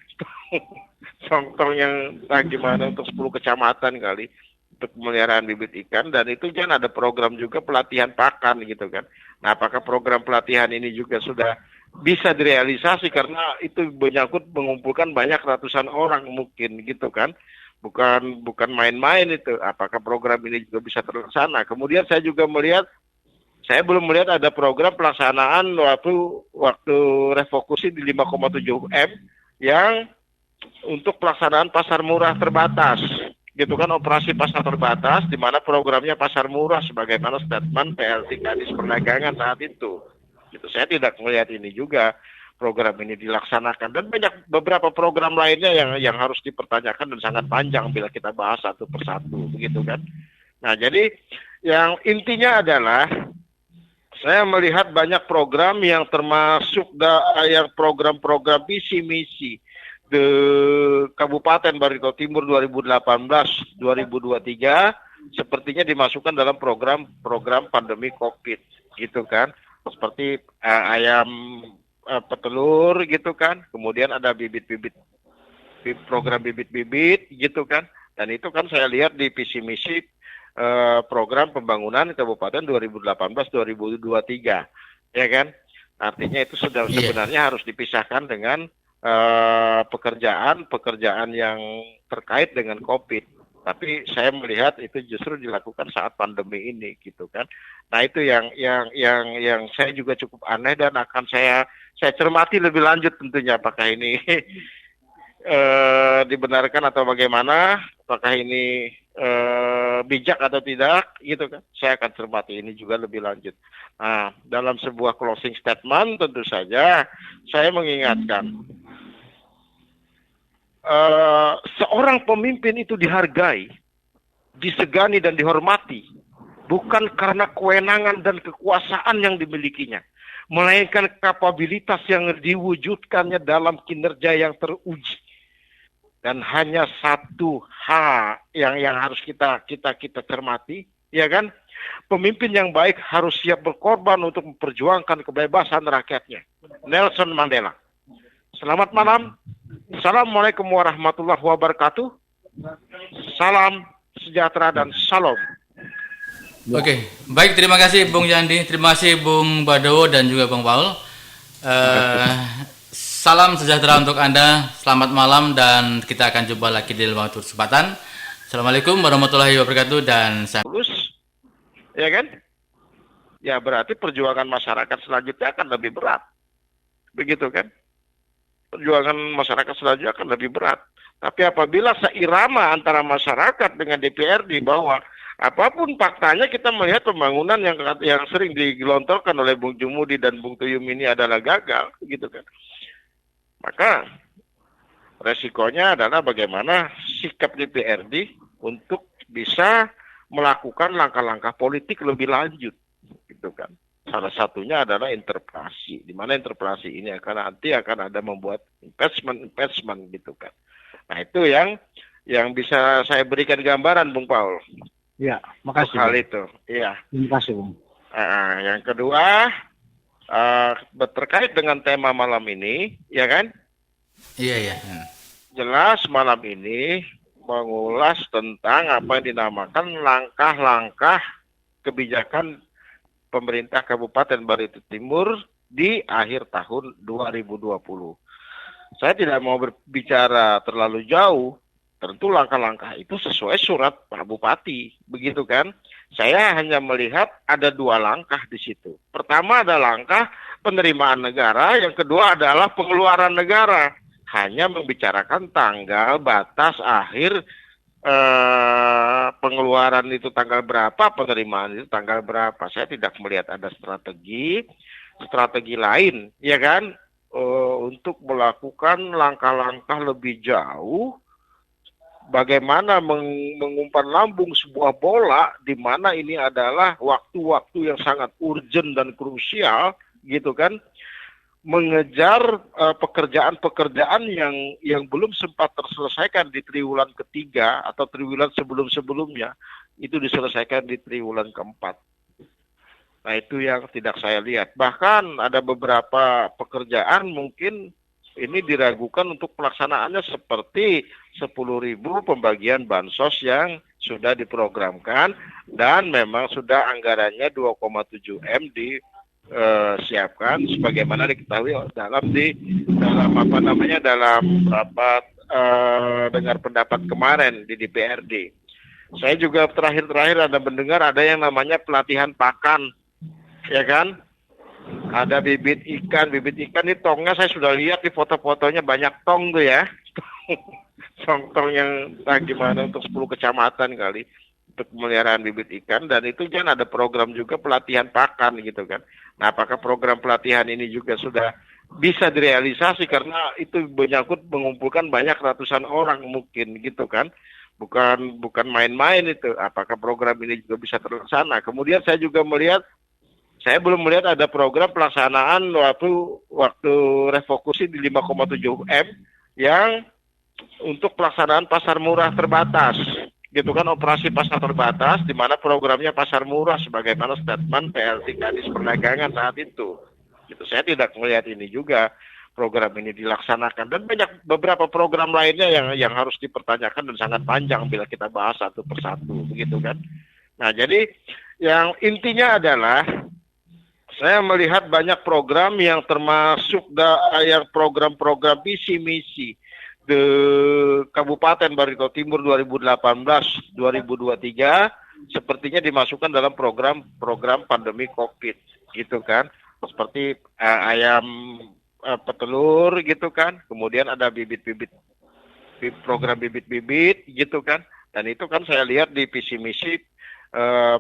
Tong yang gimana untuk 10 kecamatan kali untuk pemeliharaan bibit ikan, dan itu kan ada program juga pelatihan pakan gitu kan. Nah, apakah program pelatihan ini juga sudah bisa direalisasi, karena itu menyangkut mengumpulkan banyak ratusan orang mungkin gitu kan. Bukan main-main itu. Apakah program ini juga bisa terlaksana? Kemudian saya belum melihat ada program pelaksanaan waktu refokusi di 5,7 M yang untuk pelaksanaan pasar murah terbatas. Gitu kan, operasi pasar terbatas di mana programnya pasar murah sebagaimana statement PLT Kadis Perdagangan saat itu. Gitu, saya tidak melihat ini juga program ini dilaksanakan, dan beberapa program lainnya yang harus dipertanyakan dan sangat panjang bila kita bahas satu persatu begitu kan. Nah, jadi yang intinya adalah saya melihat banyak program yang termasuk yang program-program visi misi di Kabupaten Barito Timur 2018-2023 sepertinya dimasukkan dalam program pandemi COVID gitu kan. Seperti ayam petelur gitu kan. Kemudian ada program bibit-bibit gitu kan. Dan itu kan saya lihat di visi misi program pembangunan Kabupaten 2018-2023, ya kan? Artinya itu sudah sebenarnya harus dipisahkan dengan pekerjaan yang terkait dengan COVID. Tapi saya melihat itu justru dilakukan saat pandemi ini, gitu kan? Nah, itu yang saya juga cukup aneh dan akan saya cermati lebih lanjut tentunya, apakah ini dibenarkan atau bagaimana, apakah ini bijak atau tidak, gitu kan. Saya akan cermati ini juga lebih lanjut. Nah, dalam sebuah closing statement tentu saja saya mengingatkan seorang pemimpin itu dihargai, disegani dan dihormati bukan karena kewenangan dan kekuasaan yang dimilikinya, melainkan kapabilitas yang diwujudkannya dalam kinerja yang teruji. Dan hanya satu hal yang harus kita cermati, ya kan? Pemimpin yang baik harus siap berkorban untuk memperjuangkan kebebasan rakyatnya. Nelson Mandela. Selamat malam. Assalamualaikum warahmatullahi wabarakatuh. Salam sejahtera dan salam. Oke, baik, terima kasih Bung Yandi, terima kasih Bung Badowo dan juga Bung Paul. Salam sejahtera untuk Anda, selamat malam, dan kita akan jumpa lagi di lain waktu kesempatan. Assalamualaikum warahmatullahi wabarakatuh dan ya kan? Ya, berarti perjuangan masyarakat selanjutnya akan lebih berat. Begitu kan? Perjuangan masyarakat selanjutnya akan lebih berat. Tapi apabila seirama antara masyarakat dengan DPRD bahwa apapun faktanya kita melihat pembangunan yang sering digelontorkan oleh Bung Jumudi dan Bung Tuyum ini adalah gagal, gitu kan. Maka resikonya adalah bagaimana sikap DPRD untuk bisa melakukan langkah-langkah politik lebih lanjut, gitu kan. Salah satunya adalah interpelasi, di mana interpelasi ini nanti akan ada membuat investment gitu kan. Nah, itu yang bisa saya berikan gambaran, Bung Paul. Ya, makasih. Hal itu, iya. Terima kasih, Bung. Yang kedua, terkait dengan tema malam ini, ya kan? Iya. Jelas malam ini mengulas tentang apa yang dinamakan langkah-langkah kebijakan pemerintah Kabupaten Barito Timur di akhir tahun 2020. Saya tidak mau berbicara terlalu jauh, Tentu langkah-langkah itu sesuai surat Pak Bupati, begitu kan? Saya hanya melihat ada dua langkah di situ. Pertama ada langkah penerimaan negara, yang kedua adalah pengeluaran negara. Hanya membicarakan tanggal batas akhir pengeluaran itu tanggal berapa, penerimaan itu tanggal berapa. Saya tidak melihat ada strategi lain, ya kan, untuk melakukan langkah-langkah lebih jauh. Bagaimana mengumpan lambung sebuah bola di mana ini adalah waktu-waktu yang sangat urgent dan krusial, gitu kan? Mengejar pekerjaan-pekerjaan yang belum sempat terselesaikan di triwulan ketiga atau triwulan sebelum-sebelumnya, itu diselesaikan di triwulan keempat. Nah, itu yang tidak saya lihat. Bahkan ada beberapa pekerjaan mungkin ini diragukan untuk pelaksanaannya, seperti 10.000 pembagian bansos yang sudah diprogramkan dan memang sudah anggarannya 2,7 M disiapkan sebagaimana diketahui dalam rapat dengar pendapat kemarin di DPRD. Saya juga terakhir ada mendengar ada yang namanya pelatihan pakan, ya kan? Ada bibit ikan ini tongnya saya sudah lihat di foto-fotonya, banyak tong tuh ya. Tong yang gimana untuk 10 kecamatan kali untuk pemeliharaan bibit ikan, dan itu kan ada program juga pelatihan pakan gitu kan. Nah, apakah program pelatihan ini juga sudah bisa direalisasi, karena itu menyangkut mengumpulkan banyak ratusan orang mungkin gitu kan. Bukan main-main itu. Apakah program ini juga bisa terlaksana? Kemudian saya belum melihat ada program pelaksanaan waktu refokusi di 5,7 M yang untuk pelaksanaan pasar murah terbatas, gitu kan, operasi pasar terbatas, di mana programnya pasar murah sebagaimana statement PLT Kadis Perdagangan saat itu. Gitu, saya tidak melihat ini juga program ini dilaksanakan, dan beberapa program lainnya yang harus dipertanyakan dan sangat panjang bila kita bahas satu persatu, begitu kan. Nah, jadi yang intinya adalah saya melihat banyak program yang termasuk yang program-program visi misi di Kabupaten Barito Timur 2018-2023 sepertinya dimasukkan dalam program pandemi COVID, gitu kan. Seperti ayam petelur gitu kan. Kemudian ada program bibit-bibit gitu kan. Dan itu kan saya lihat di visi misi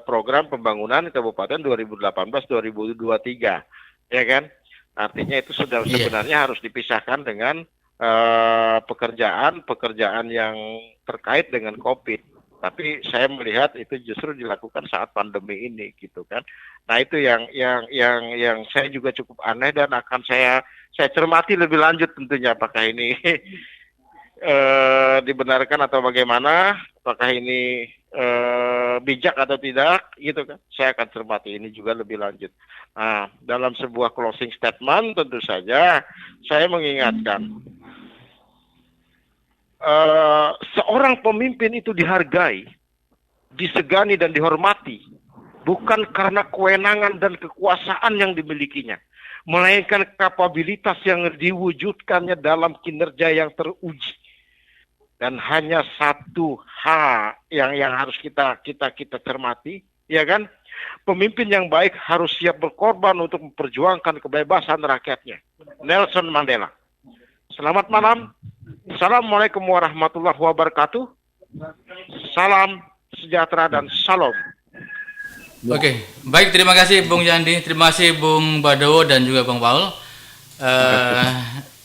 program pembangunan Kabupaten 2018-2023, ya kan? Artinya itu sudah sebenarnya harus dipisahkan dengan pekerjaan yang terkait dengan COVID. Tapi saya melihat itu justru dilakukan saat pandemi ini, gitu kan? Nah, itu yang saya juga cukup aneh dan akan saya cermati lebih lanjut tentunya, apakah ini dibenarkan atau bagaimana, apakah ini bijak atau tidak, gitu kan. Saya akan cermati ini juga lebih lanjut. Nah, dalam sebuah closing statement tentu saja saya mengingatkan seorang pemimpin itu dihargai, disegani dan dihormati bukan karena kewenangan dan kekuasaan yang dimilikinya, melainkan kapabilitas yang diwujudkannya dalam kinerja yang teruji. Dan hanya satu hal yang harus kita cermati, ya kan? Pemimpin yang baik harus siap berkorban untuk memperjuangkan kebebasan rakyatnya. Nelson Mandela. Selamat malam. Assalamualaikum warahmatullahi wabarakatuh. Salam sejahtera dan salam. Oke, baik, terima kasih Bung Yandi, terima kasih Bung Badowo dan juga Bung Paul.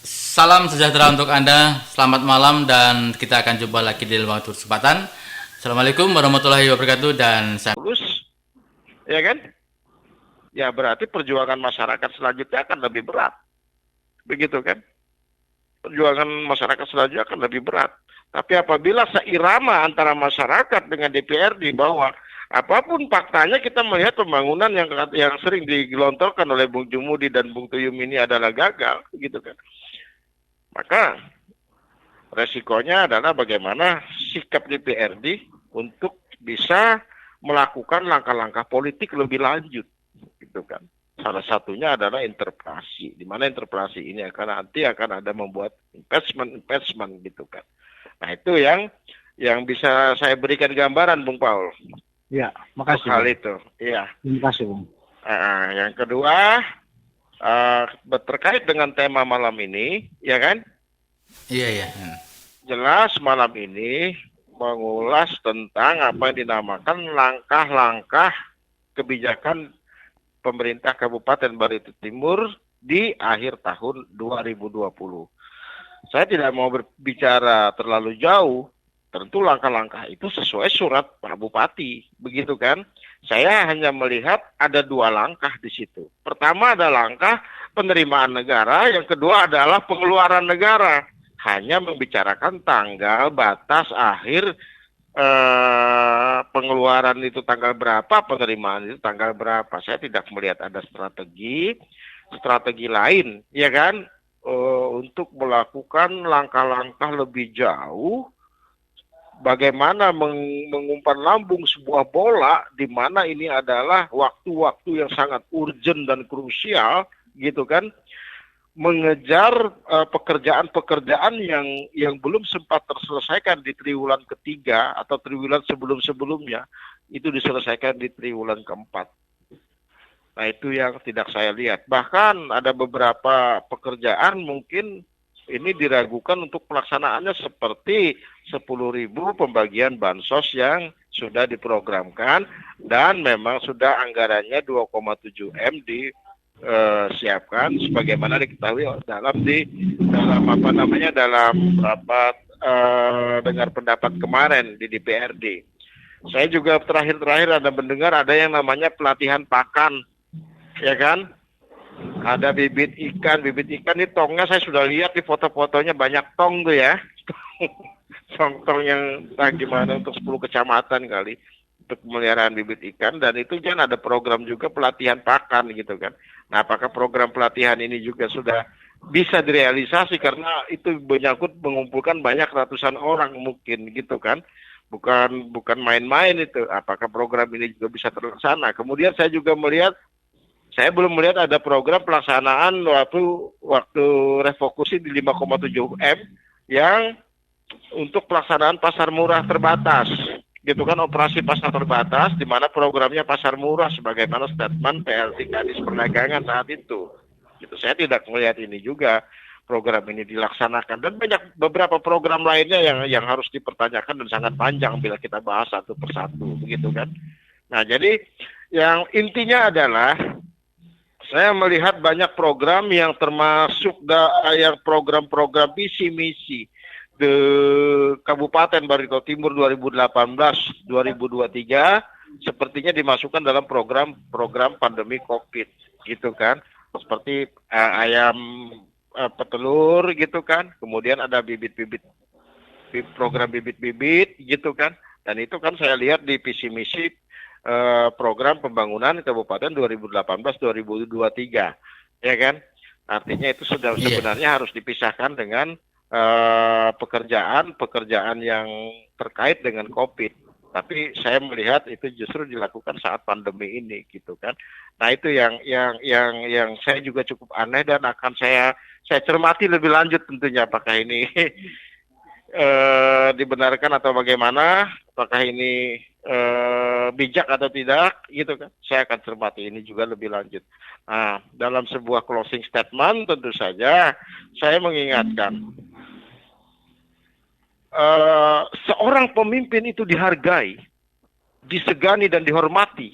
Salam sejahtera untuk Anda, selamat malam, dan kita akan jumpa lagi di lain waktu kesempatan. Assalamualaikum warahmatullahi wabarakatuh dan ya kan? Ya berarti perjuangan masyarakat selanjutnya akan lebih berat, begitu kan? Perjuangan masyarakat selanjutnya akan lebih berat. Tapi apabila seirama antara masyarakat dengan DPRD bahwa apapun faktanya kita melihat pembangunan yang sering digelontorkan oleh Bung Jumudi dan Bung Tuyum ini adalah gagal, gitu kan? Maka resikonya adalah bagaimana sikap DPRD untuk bisa melakukan langkah-langkah politik lebih lanjut, gitu kan. Salah satunya adalah interpelasi, di mana interpelasi ini nanti akan ada membuat investment gitu kan. Nah, itu yang bisa saya berikan gambaran, Bung Paul. Ya, Untuk makasih. hal Bung. itu. Iya. Terima kasih, Bung. Yang kedua, terkait dengan tema malam ini, ya kan? Iya, iya. Jelas malam ini mengulas tentang apa yang dinamakan langkah-langkah kebijakan pemerintah Kabupaten Barito Timur di akhir tahun 2020. Saya tidak mau berbicara terlalu jauh. Tentu langkah-langkah itu sesuai surat Pak Bupati, begitu kan? Saya hanya melihat ada dua langkah di situ. Pertama ada langkah penerimaan negara, yang kedua adalah pengeluaran negara. Hanya membicarakan tanggal batas akhir pengeluaran itu tanggal berapa, penerimaan itu tanggal berapa. Saya tidak melihat ada strategi lain, ya kan, untuk melakukan langkah-langkah lebih jauh. Bagaimana mengumpan lambung sebuah bola di mana ini adalah waktu-waktu yang sangat urgent dan krusial, gitu kan? Mengejar pekerjaan-pekerjaan yang belum sempat terselesaikan di triwulan ketiga atau triwulan sebelum-sebelumnya, itu diselesaikan di triwulan keempat. Nah, itu yang tidak saya lihat. Bahkan ada beberapa pekerjaan mungkin ini diragukan untuk pelaksanaannya, seperti 10.000 pembagian bansos yang sudah diprogramkan dan memang sudah anggarannya 2,7 M disiapkan sebagaimana diketahui dalam rapat dengar pendapat kemarin di DPRD. Saya juga terakhir ada mendengar ada yang namanya pelatihan pakan, ya kan? Ada bibit ikan ini tongnya saya sudah lihat di foto-fotonya, banyak tong tuh ya. Tong yang gimana untuk 10 kecamatan kali untuk pemeliharaan bibit ikan, dan itu kan ada program juga pelatihan pakan gitu kan. Nah, apakah program pelatihan ini juga sudah bisa direalisasi, karena itu menyangkut mengumpulkan banyak ratusan orang mungkin gitu kan. Bukan main-main itu. Apakah program ini juga bisa terlaksana? Kemudian saya belum melihat ada program pelaksanaan waktu refokusi di 5,7 M yang untuk pelaksanaan pasar murah terbatas, gitu kan, operasi pasar terbatas, di mana programnya pasar murah sebagaimana statement PLT Kadis Perdagangan saat itu. Gitu. Saya tidak melihat ini juga program ini dilaksanakan, dan beberapa program lainnya yang harus dipertanyakan dan sangat panjang bila kita bahas satu persatu, begitu kan. Nah, jadi yang intinya adalah saya melihat banyak program yang termasuk yang program-program visi misi di Kabupaten Barito Timur 2018-2023 sepertinya dimasukkan dalam program pandemi COVID, gitu kan. Seperti ayam petelur gitu kan. Kemudian ada program bibit-bibit gitu kan. Dan itu kan saya lihat di visi misi program pembangunan Kabupaten 2018-2023, ya kan? Artinya itu sudah sebenarnya harus dipisahkan dengan pekerjaan yang terkait dengan COVID. Tapi saya melihat itu justru dilakukan saat pandemi ini, gitu kan? Nah, itu yang saya juga cukup aneh dan akan saya cermati lebih lanjut tentunya, apakah ini dibenarkan atau bagaimana, apakah ini bijak atau tidak, gitu kan. Saya akan cermati ini juga lebih lanjut. Nah, dalam sebuah closing statement tentu saja saya mengingatkan seorang pemimpin itu dihargai, disegani dan dihormati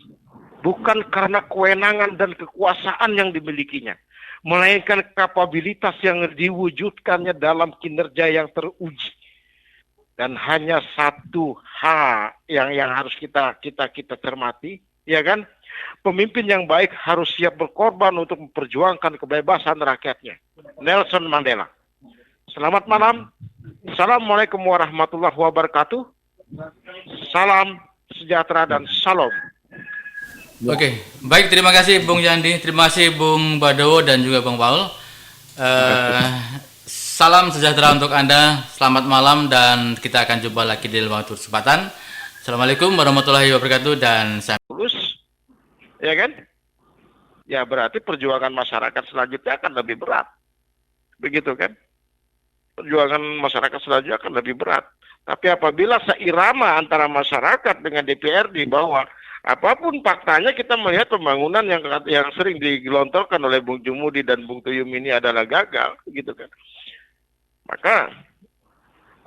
bukan karena kewenangan dan kekuasaan yang dimilikinya, melainkan kapabilitas yang diwujudkannya dalam kinerja yang teruji. Dan hanya satu hal yang harus kita cermati, ya kan? Pemimpin yang baik harus siap berkorban untuk memperjuangkan kebebasan rakyatnya. Nelson Mandela. Selamat malam. Assalamualaikum warahmatullahi wabarakatuh. Salam sejahtera dan salam. Oke, baik, terima kasih Bung Yandi, terima kasih Bung Badowo dan juga Bung Paul. Salam sejahtera untuk Anda, selamat malam, dan kita akan jumpa lagi di lain waktu kesempatan. Assalamualaikum warahmatullahi wabarakatuh, dan saya lulus, ya kan? Ya berarti perjuangan masyarakat selanjutnya akan lebih berat, begitu kan? perjuangan masyarakat selanjutnya akan lebih berat. Tapi apabila seirama antara masyarakat dengan DPRD bahwa apapun faktanya kita melihat pembangunan yang sering digelontorkan oleh Bung Jumudi dan Bung Tuyum ini adalah gagal, gitu kan. Maka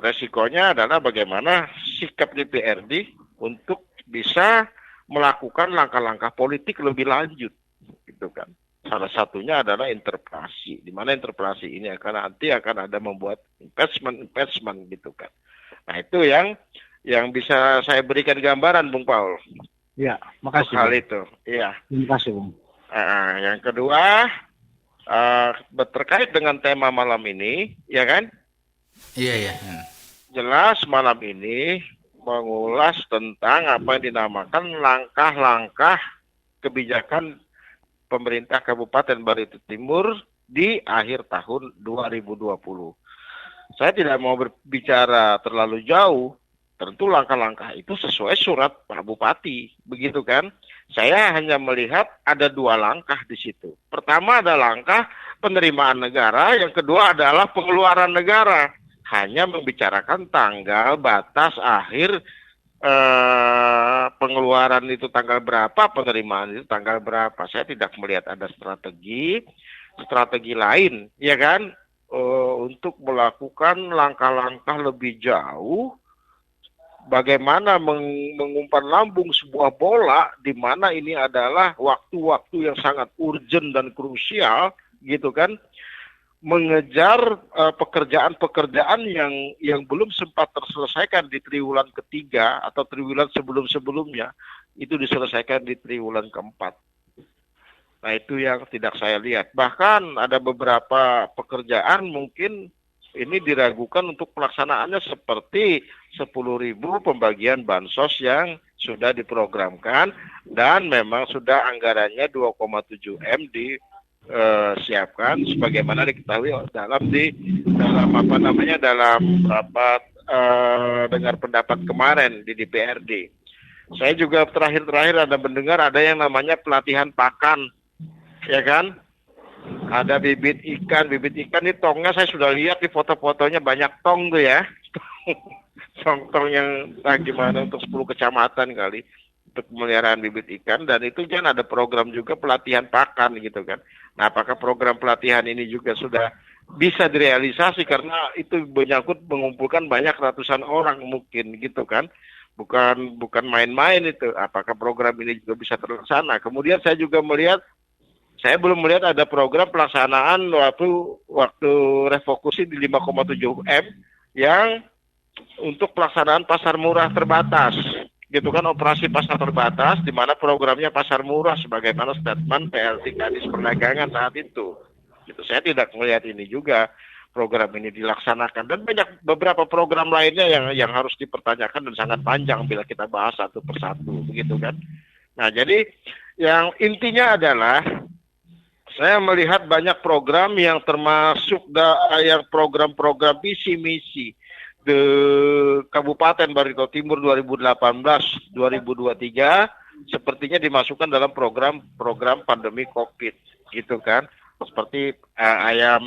resikonya adalah bagaimana sikap DPRD untuk bisa melakukan langkah-langkah politik lebih lanjut, gitu kan. Salah satunya adalah interpelasi, di mana interpelasi ini nanti akan ada membuat investment gitu kan. Nah itu yang bisa saya berikan gambaran, Bung Paul. Ya, makasih. Hal itu, iya. Terima kasih, Bung. Yang kedua, terkait dengan tema malam ini, ya kan? Iya, iya. Jelas malam ini mengulas tentang apa yang dinamakan langkah-langkah kebijakan pemerintah Kabupaten Barito Timur di akhir tahun 2020. Saya tidak mau berbicara terlalu jauh, tentu langkah-langkah itu sesuai surat Pak Bupati, begitu kan? Saya hanya melihat ada dua langkah di situ. Pertama ada langkah penerimaan negara, yang kedua adalah pengeluaran negara. Hanya membicarakan tanggal batas akhir pengeluaran itu tanggal berapa, penerimaan itu tanggal berapa. Saya tidak melihat ada strategi lain, ya kan? Untuk melakukan langkah-langkah lebih jauh, bagaimana mengumpan lambung sebuah bola di mana ini adalah waktu-waktu yang sangat urgent dan krusial, gitu kan, mengejar pekerjaan-pekerjaan yang belum sempat terselesaikan di triwulan ketiga atau triwulan sebelum-sebelumnya, itu diselesaikan di triwulan keempat. Nah itu yang tidak saya lihat. Bahkan ada beberapa pekerjaan mungkin ini diragukan untuk pelaksanaannya, seperti 10.000 pembagian bansos yang sudah diprogramkan dan memang sudah anggarannya 2,7 M disiapkan sebagaimana diketahui dalam rapat dengar pendapat kemarin di DPRD. Saya juga terakhir ada mendengar ada yang namanya pelatihan pakan, ya kan? Ada bibit ikan ini tongnya saya sudah lihat di foto-fotonya, banyak tong tuh ya. Tong yang gimana untuk 10 kecamatan kali untuk pemeliharaan bibit ikan, dan itu kan ada program juga pelatihan pakan gitu kan. Nah, apakah program pelatihan ini juga sudah bisa direalisasi, karena itu menyangkut mengumpulkan banyak ratusan orang mungkin gitu kan. Bukan main-main itu. Apakah program ini juga bisa terlaksana? Kemudian saya belum melihat ada program pelaksanaan waktu refokusi di 5,7 M yang untuk pelaksanaan pasar murah terbatas, gitu kan, operasi pasar terbatas, di mana programnya pasar murah sebagaimana statement PLT Kadis Perdagangan saat itu. Gitu, saya tidak melihat ini juga program ini dilaksanakan, dan banyak beberapa program lainnya yang harus dipertanyakan dan sangat panjang bila kita bahas satu persatu, begitu kan. Nah, jadi yang intinya adalah saya melihat banyak program yang termasuk yang program-program visi misi di Kabupaten Barito Timur 2018-2023 sepertinya dimasukkan dalam program pandemi COVID, gitu kan. Seperti ayam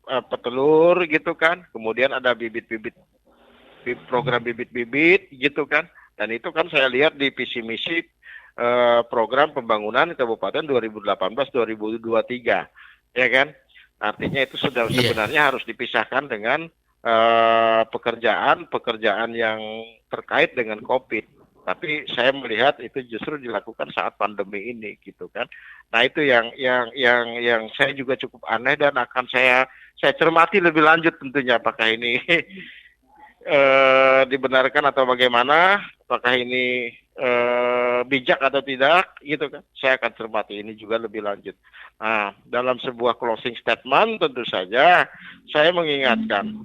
petelur gitu kan. Kemudian ada program bibit-bibit gitu kan. Dan itu kan saya lihat di visi misi program pembangunan Kabupaten 2018-2023, ya kan? Artinya itu sudah sebenarnya harus dipisahkan dengan pekerjaan yang terkait dengan COVID. Tapi saya melihat itu justru dilakukan saat pandemi ini, gitu kan. Nah itu yang saya juga cukup aneh dan akan saya cermati lebih lanjut tentunya, apakah ini dibenarkan atau bagaimana, apakah ini bijak atau tidak, gitu kan. Saya akan cermati ini juga lebih lanjut. Nah, dalam sebuah closing statement tentu saja saya mengingatkan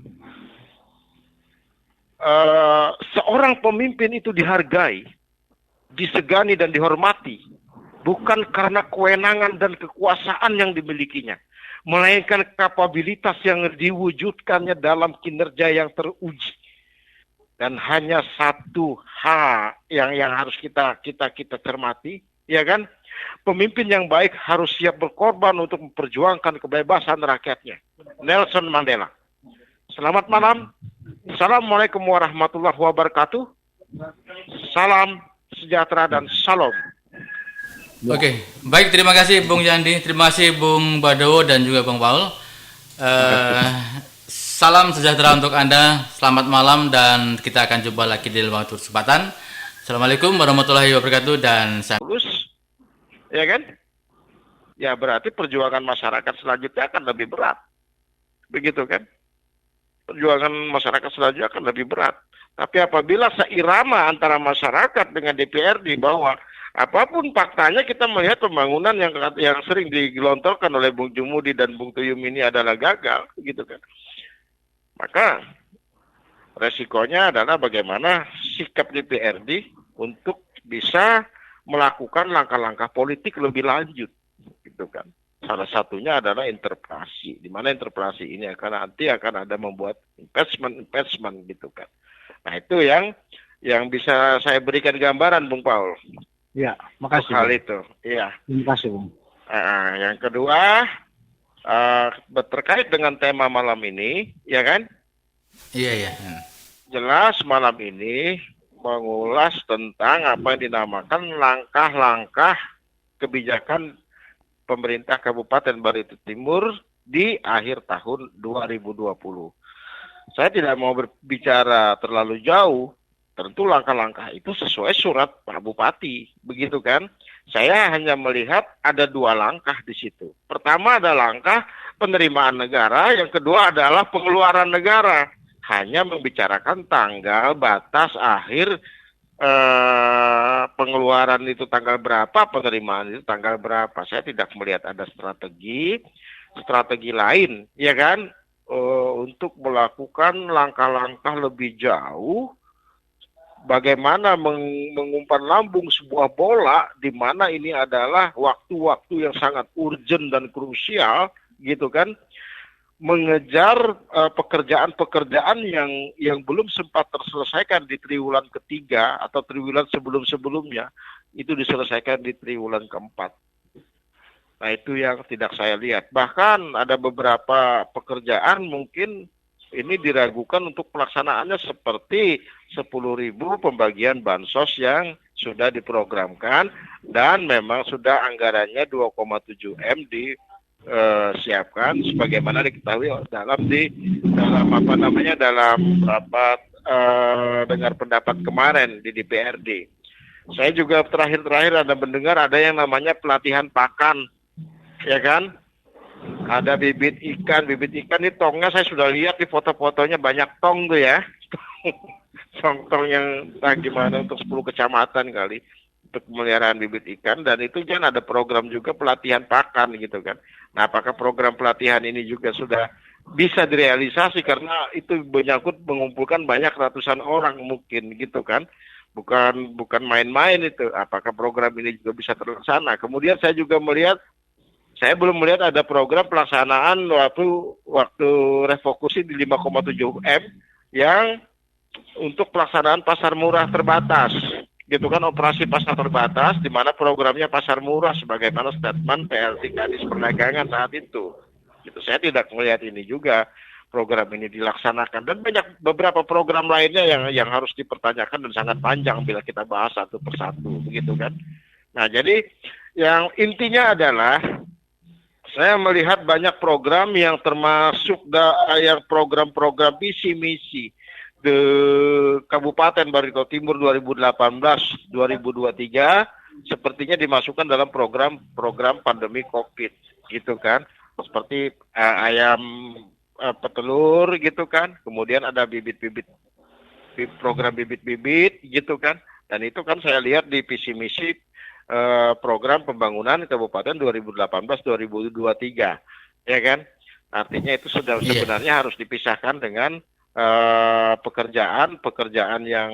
seorang pemimpin itu dihargai, disegani dan dihormati bukan karena kewenangan dan kekuasaan yang dimilikinya, melainkan kapabilitas yang diwujudkannya dalam kinerja yang teruji. Dan hanya satu hal yang harus kita cermati, ya kan? Pemimpin yang baik harus siap berkorban untuk memperjuangkan kebebasan rakyatnya. Nelson Mandela. Selamat malam. Assalamualaikum warahmatullahi wabarakatuh. Salam sejahtera dan salam. Oke, baik, terima kasih Bung Yandi, terima kasih Bung Badowo dan juga Bung Paul. Salam sejahtera untuk Anda, selamat malam dan kita akan jumpa lagi di lain waktu kesempatan. Assalamualaikum warahmatullahi wabarakatuh dan Terus, ya kan? Ya berarti perjuangan masyarakat selanjutnya akan lebih berat. Begitu kan? Perjuangan masyarakat selanjutnya akan lebih berat. Tapi apabila seirama antara masyarakat dengan DPRD bahwa apapun faktanya kita melihat pembangunan yang sering digelontorkan oleh Bung Jumudi dan Bung Tuyum ini adalah gagal, gitu kan. Maka resikonya adalah bagaimana sikap DPRD untuk bisa melakukan langkah-langkah politik lebih lanjut, gitu kan. Salah satunya adalah interpelasi, di mana interpelasi ini nanti akan ada membuat investment gitu kan. Nah itu yang bisa saya berikan gambaran, Bung Paul. Ya, makasih. Hal itu, iya. Terima kasih, Bung. Yang kedua terkait dengan tema malam ini, ya kan? iya. Jelas malam ini mengulas tentang apa yang dinamakan langkah-langkah kebijakan pemerintah Kabupaten Barito Timur di akhir tahun 2020. Saya tidak mau berbicara terlalu jauh, tentu langkah-langkah itu sesuai surat Pak Bupati, begitu kan? Saya hanya melihat ada dua langkah di situ. Pertama ada langkah penerimaan negara, yang kedua adalah pengeluaran negara. Hanya membicarakan tanggal batas akhir pengeluaran itu tanggal berapa, penerimaan itu tanggal berapa. Saya tidak melihat ada strategi lain, ya kan, untuk melakukan langkah-langkah lebih jauh. Bagaimana mengumpan lambung sebuah bola di mana ini adalah waktu-waktu yang sangat urgent dan krusial, gitu kan, mengejar pekerjaan-pekerjaan yang belum sempat terselesaikan di triwulan ketiga atau triwulan sebelum-sebelumnya, itu diselesaikan di triwulan keempat. Nah itu yang tidak saya lihat. Bahkan ada beberapa pekerjaan mungkin ini diragukan untuk pelaksanaannya, seperti 10.000 pembagian bansos yang sudah diprogramkan dan memang sudah anggarannya 2,7 M disiapkan sebagaimana diketahui dalam rapat dengar pendapat kemarin di DPRD. Saya juga terakhir ada mendengar ada yang namanya pelatihan pakan, ya kan? Ada bibit ikan ini tongnya saya sudah lihat di foto-fotonya, banyak tong tuh ya. Tong yang gimana untuk 10 kecamatan kali untuk pemeliharaan bibit ikan, dan itu kan ada program juga pelatihan pakan gitu kan. Nah, apakah program pelatihan ini juga sudah bisa direalisasi, karena itu menyangkut mengumpulkan banyak ratusan orang mungkin gitu kan. Bukan main-main itu. Apakah program ini juga bisa terlaksana? Kemudian saya juga saya belum melihat ada program pelaksanaan waktu refokusi di 5,7 M yang untuk pelaksanaan pasar murah terbatas. Gitu kan, operasi pasar terbatas di mana programnya pasar murah sebagaimana statement PLT Kadis Perdagangan saat itu. Gitu, saya tidak melihat ini juga program ini dilaksanakan, dan beberapa program lainnya yang harus dipertanyakan dan sangat panjang bila kita bahas satu persatu, begitu kan. Nah, jadi yang intinya adalah saya melihat banyak program yang termasuk yang program-program visi misi di Kabupaten Barito Timur 2018-2023 sepertinya dimasukkan dalam program pandemi COVID, gitu kan. Seperti ayam petelur gitu kan. Kemudian ada program bibit-bibit gitu kan. Dan itu kan saya lihat di visi misi program pembangunan Kabupaten 2018-2023, ya kan. Artinya itu sudah sebenarnya harus dipisahkan dengan pekerjaan yang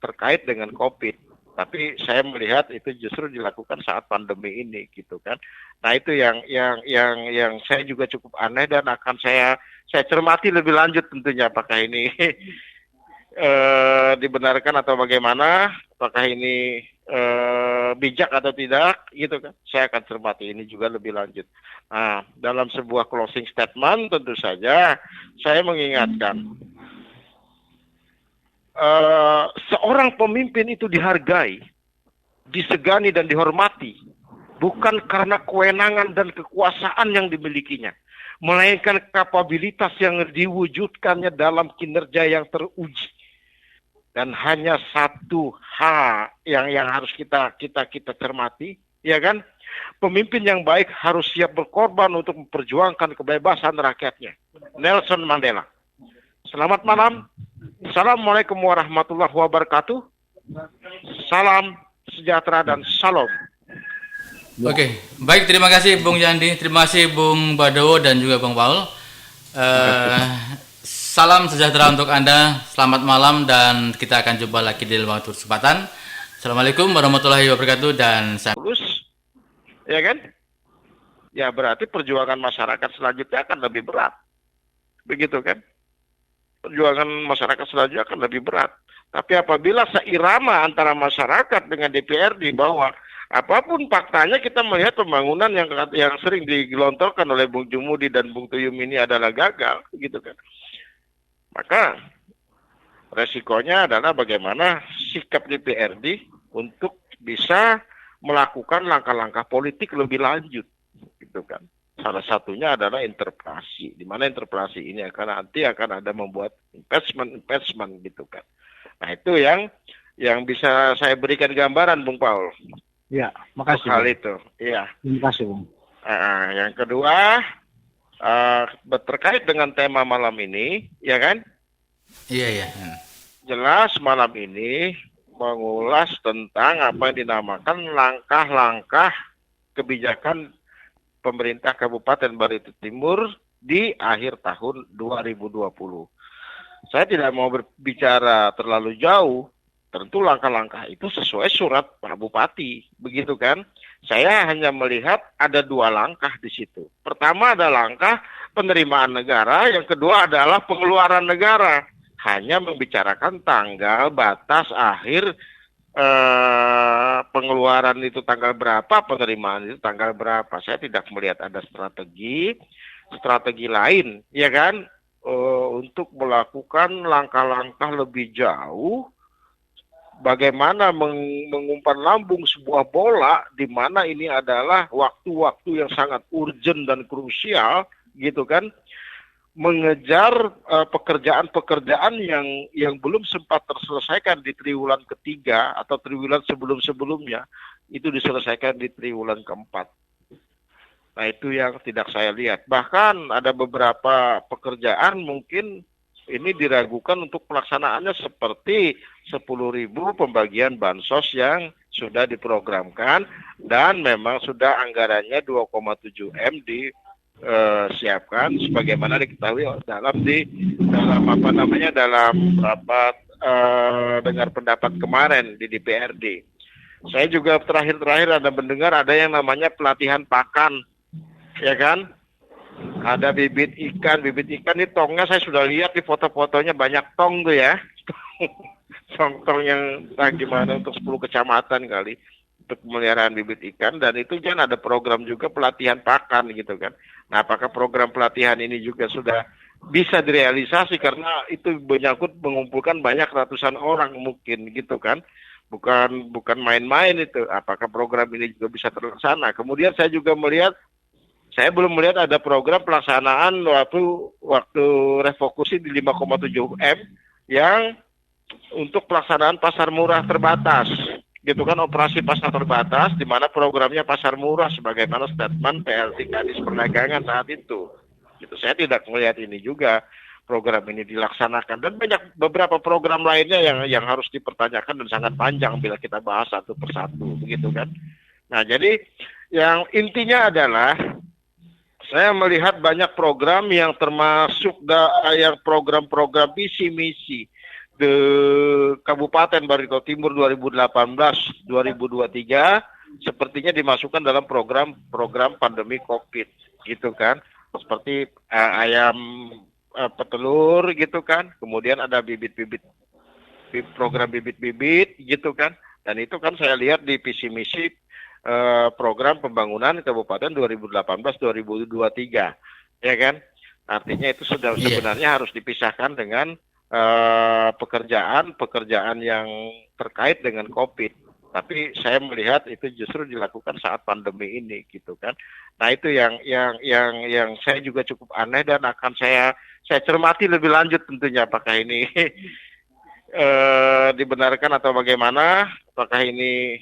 terkait dengan COVID. Tapi saya melihat itu justru dilakukan saat pandemi ini, gitu kan. Nah itu yang saya juga cukup aneh dan akan saya cermati lebih lanjut tentunya, apakah ini dibenarkan atau bagaimana, apakah ini bijak atau tidak, gitu kan. Saya akan cermati ini juga lebih lanjut. Nah, dalam sebuah closing statement tentu saja saya mengingatkan seorang pemimpin itu dihargai, disegani dan dihormati bukan karena kewenangan dan kekuasaan yang dimilikinya, melainkan kapabilitas yang diwujudkannya dalam kinerja yang teruji. Dan hanya satu hal yang harus kita cermati, ya kan? Pemimpin yang baik harus siap berkorban untuk memperjuangkan kebebasan rakyatnya. Nelson Mandela. Selamat malam. Assalamualaikum warahmatullahi wabarakatuh. Salam sejahtera dan salam. Oke, baik, terima kasih Bung Yandi, terima kasih Bung Badowo dan juga Bung Paul. Salam sejahtera untuk Anda, selamat malam dan kita akan jumpa lagi di waktu kesempatan. Assalamualaikum warahmatullahi wabarakatuh dan ya kan? Ya berarti perjuangan masyarakat selanjutnya akan lebih berat. Begitu kan? Perjuangan masyarakat selanjutnya akan lebih berat. Tapi apabila seirama antara masyarakat dengan DPRD bahwa apapun faktanya kita melihat pembangunan yang sering digelontorkan oleh Bung Jumudi dan Bung Tuyum ini adalah gagal, gitu kan. Maka resikonya adalah bagaimana sikap DPRD untuk bisa melakukan langkah-langkah politik lebih lanjut, gitu kan. Salah satunya adalah interpelasi, di mana interpelasi ini nanti akan ada membuat investment gitu kan. Nah itu yang bisa saya berikan gambaran, Bung Paul. Ya, makasih. Hal itu, iya. Terima kasih, Bung. Yang kedua, terkait dengan tema malam ini, ya kan? Iya. Jelas malam ini mengulas tentang apa yang dinamakan langkah-langkah kebijakan pemerintah Kabupaten Barito Timur di akhir tahun 2020. Saya tidak mau berbicara terlalu jauh. Tentu langkah-langkah itu sesuai surat Pak Bupati, begitu kan? Saya hanya melihat ada dua langkah di situ. Pertama ada langkah penerimaan negara, yang kedua adalah pengeluaran negara. Hanya membicarakan tanggal batas akhir pengeluaran itu tanggal berapa, penerimaan itu tanggal berapa. Saya tidak melihat ada strategi lain, ya kan, untuk melakukan langkah-langkah lebih jauh. Bagaimana mengumpan lambung sebuah bola di mana ini adalah waktu-waktu yang sangat urgent dan krusial, gitu kan, mengejar pekerjaan-pekerjaan yang belum sempat terselesaikan di triwulan ketiga atau triwulan sebelum-sebelumnya, itu diselesaikan di triwulan keempat. Nah itu yang tidak saya lihat. Bahkan ada beberapa pekerjaan mungkin ini diragukan untuk pelaksanaannya, seperti 10.000 pembagian bansos yang sudah diprogramkan dan memang sudah anggarannya 2,7 M disiapkan sebagaimana diketahui dalam rapat dengar pendapat kemarin di DPRD. Saya juga terakhir ada mendengar ada yang namanya pelatihan pakan, ya kan? Ada bibit ikan ini tongnya saya sudah lihat di foto-fotonya, banyak tong tuh ya. Tong yang gimana untuk 10 kecamatan kali untuk pemeliharaan bibit ikan, dan itu kan ada program juga pelatihan pakan gitu kan. Nah, apakah program pelatihan ini juga sudah bisa direalisasi, karena itu menyangkut mengumpulkan banyak ratusan orang mungkin gitu kan. Bukan main-main itu. Apakah program ini juga bisa terlaksana? Kemudian saya belum melihat ada program pelaksanaan waktu refokusi di 5,7 M yang untuk pelaksanaan pasar murah terbatas, gitu kan, operasi pasar terbatas, di mana programnya pasar murah sebagaimana statement PLT Kadis Perdagangan saat itu. Gitu. Saya tidak melihat ini juga program ini dilaksanakan, dan beberapa program lainnya yang harus dipertanyakan dan sangat panjang bila kita bahas satu persatu, begitu kan. Nah, jadi yang intinya adalah saya melihat banyak program yang termasuk yang program-program visi misi di Kabupaten Barito Timur 2018-2023 sepertinya dimasukkan dalam program pandemi COVID, gitu kan. Seperti ayam petelur gitu kan. Kemudian ada program bibit-bibit gitu kan. Dan itu kan saya lihat di visi misi program pembangunan kabupaten 2018-2023, ya kan? Artinya itu sudah Iya. sebenarnya harus dipisahkan dengan pekerjaan yang terkait dengan COVID. Tapi saya melihat itu justru dilakukan saat pandemi ini, gitu kan. Nah itu yang saya juga cukup aneh dan akan saya cermati lebih lanjut tentunya apakah ini dibenarkan atau bagaimana, apakah ini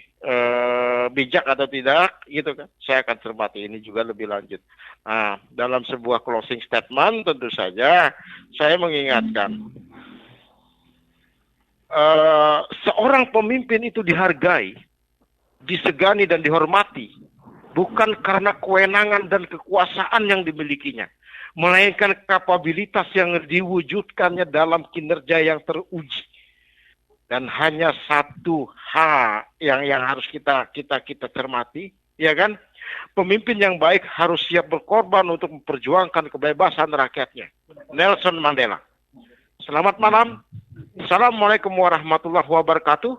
bijak atau tidak, gitu kan. Saya akan cermati ini juga lebih lanjut. Nah, dalam sebuah closing statement tentu saja saya mengingatkan seorang pemimpin itu dihargai, disegani dan dihormati bukan karena kewenangan dan kekuasaan yang dimilikinya, melainkan kapabilitas yang diwujudkannya dalam kinerja yang teruji. Dan hanya satu hal yang harus kita cermati, ya kan? Pemimpin yang baik harus siap berkorban untuk memperjuangkan kebebasan rakyatnya. Nelson Mandela. Selamat malam. Assalamualaikum warahmatullahi wabarakatuh.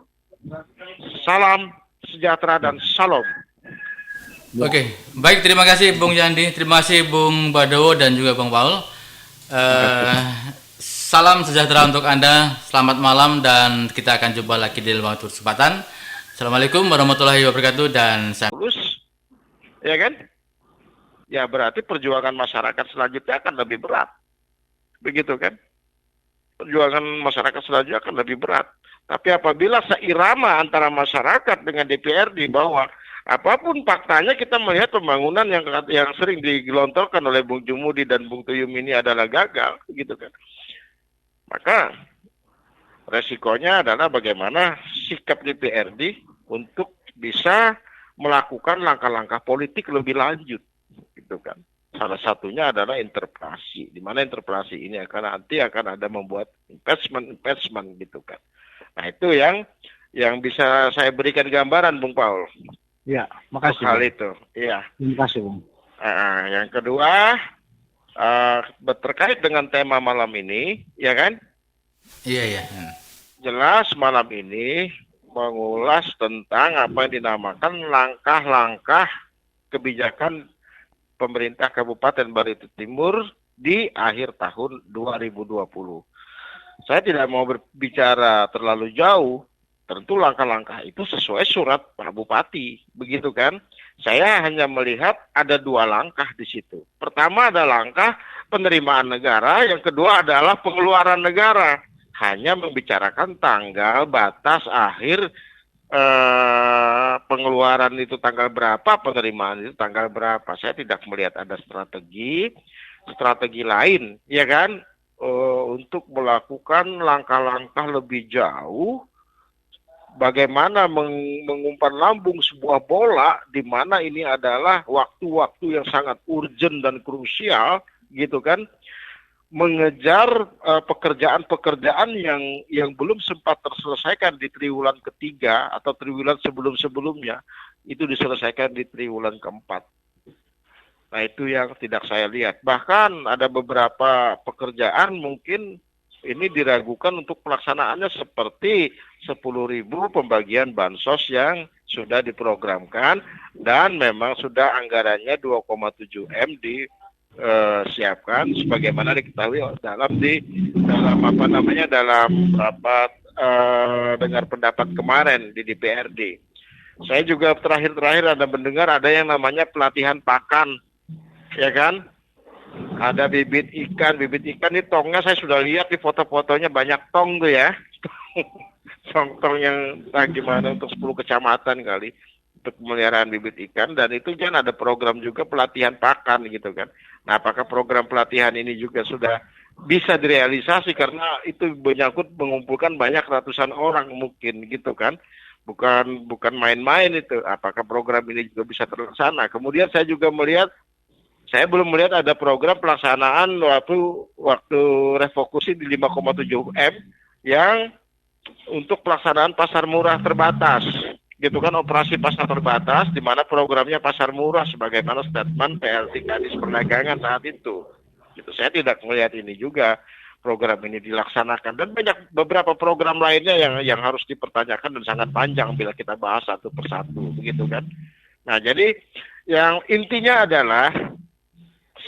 Salam sejahtera dan salam. Oke, baik, terima kasih Bung Yandi, terima kasih Bung Badowo dan juga Bung Paul. Salam sejahtera untuk Anda, selamat malam dan kita akan jumpa lagi di lain waktu kesempatan. Assalamualaikum warahmatullahi wabarakatuh dan ya kan? Ya berarti perjuangan masyarakat selanjutnya akan lebih berat. Begitu kan? Perjuangan masyarakat selanjutnya akan lebih berat. Tapi apabila seirama antara masyarakat dengan DPRD bahwa apapun faktanya kita melihat pembangunan yang sering digelontorkan oleh Bung Jumudi dan Bung Tuyum ini adalah gagal, gitu kan. Maka resikonya adalah bagaimana sikap DPRD untuk bisa melakukan langkah-langkah politik lebih lanjut, gitu kan. Salah satunya adalah interpelasi, di mana interpelasi ini nanti akan ada membuat investment gitu kan. Nah itu yang bisa saya berikan gambaran, Bung Paul. Ya, makasih. Hal itu, iya. Terima kasih, Bung. Yang kedua terkait dengan tema malam ini, ya kan? Iya. Jelas malam ini mengulas tentang apa yang dinamakan langkah-langkah kebijakan pemerintah Kabupaten Barito Timur di akhir tahun 2020. Saya tidak mau berbicara terlalu jauh, tentu langkah-langkah itu sesuai surat Pak Bupati, begitu kan? Saya hanya melihat ada dua langkah di situ. Pertama ada langkah penerimaan negara, yang kedua adalah pengeluaran negara. Hanya membicarakan tanggal batas akhir pengeluaran itu tanggal berapa, penerimaan itu tanggal berapa. Saya tidak melihat ada strategi lain, ya kan, untuk melakukan langkah-langkah lebih jauh. Bagaimana mengumpan lambung sebuah bola di mana ini adalah waktu-waktu yang sangat urgent dan krusial, gitu kan, mengejar pekerjaan-pekerjaan yang belum sempat terselesaikan di triwulan ketiga atau triwulan sebelum-sebelumnya, itu diselesaikan di triwulan keempat. Nah itu yang tidak saya lihat. Bahkan ada beberapa pekerjaan mungkin ini diragukan untuk pelaksanaannya, seperti 10.000 pembagian bansos yang sudah diprogramkan dan memang sudah anggarannya 2,7 M disiapkan sebagaimana diketahui dalam rapat dengar pendapat kemarin di DPRD. Saya juga terakhir ada mendengar ada yang namanya pelatihan pakan, ya kan? Ada bibit ikan ini tongnya saya sudah lihat di foto-fotonya banyak tong tuh ya. Tong yang gimana untuk 10 kecamatan kali untuk pemeliharaan bibit ikan, dan itu kan ada program juga pelatihan pakan gitu kan. Nah, apakah program pelatihan ini juga sudah bisa direalisasi, karena itu menyangkut mengumpulkan banyak ratusan orang mungkin gitu kan. Bukan main-main itu. Apakah program ini juga bisa terlaksana? Kemudian saya juga saya belum melihat ada program pelaksanaan waktu refokusi di 5,7 M yang untuk pelaksanaan pasar murah terbatas. Gitu kan, operasi pasar terbatas di mana programnya pasar murah sebagaimana statement PLT Kadis Perdagangan saat itu. Gitu, saya tidak melihat ini juga. program ini dilaksanakan, dan banyak beberapa program lainnya yang harus dipertanyakan dan sangat panjang bila kita bahas satu persatu, begitu kan. Nah, jadi yang intinya adalah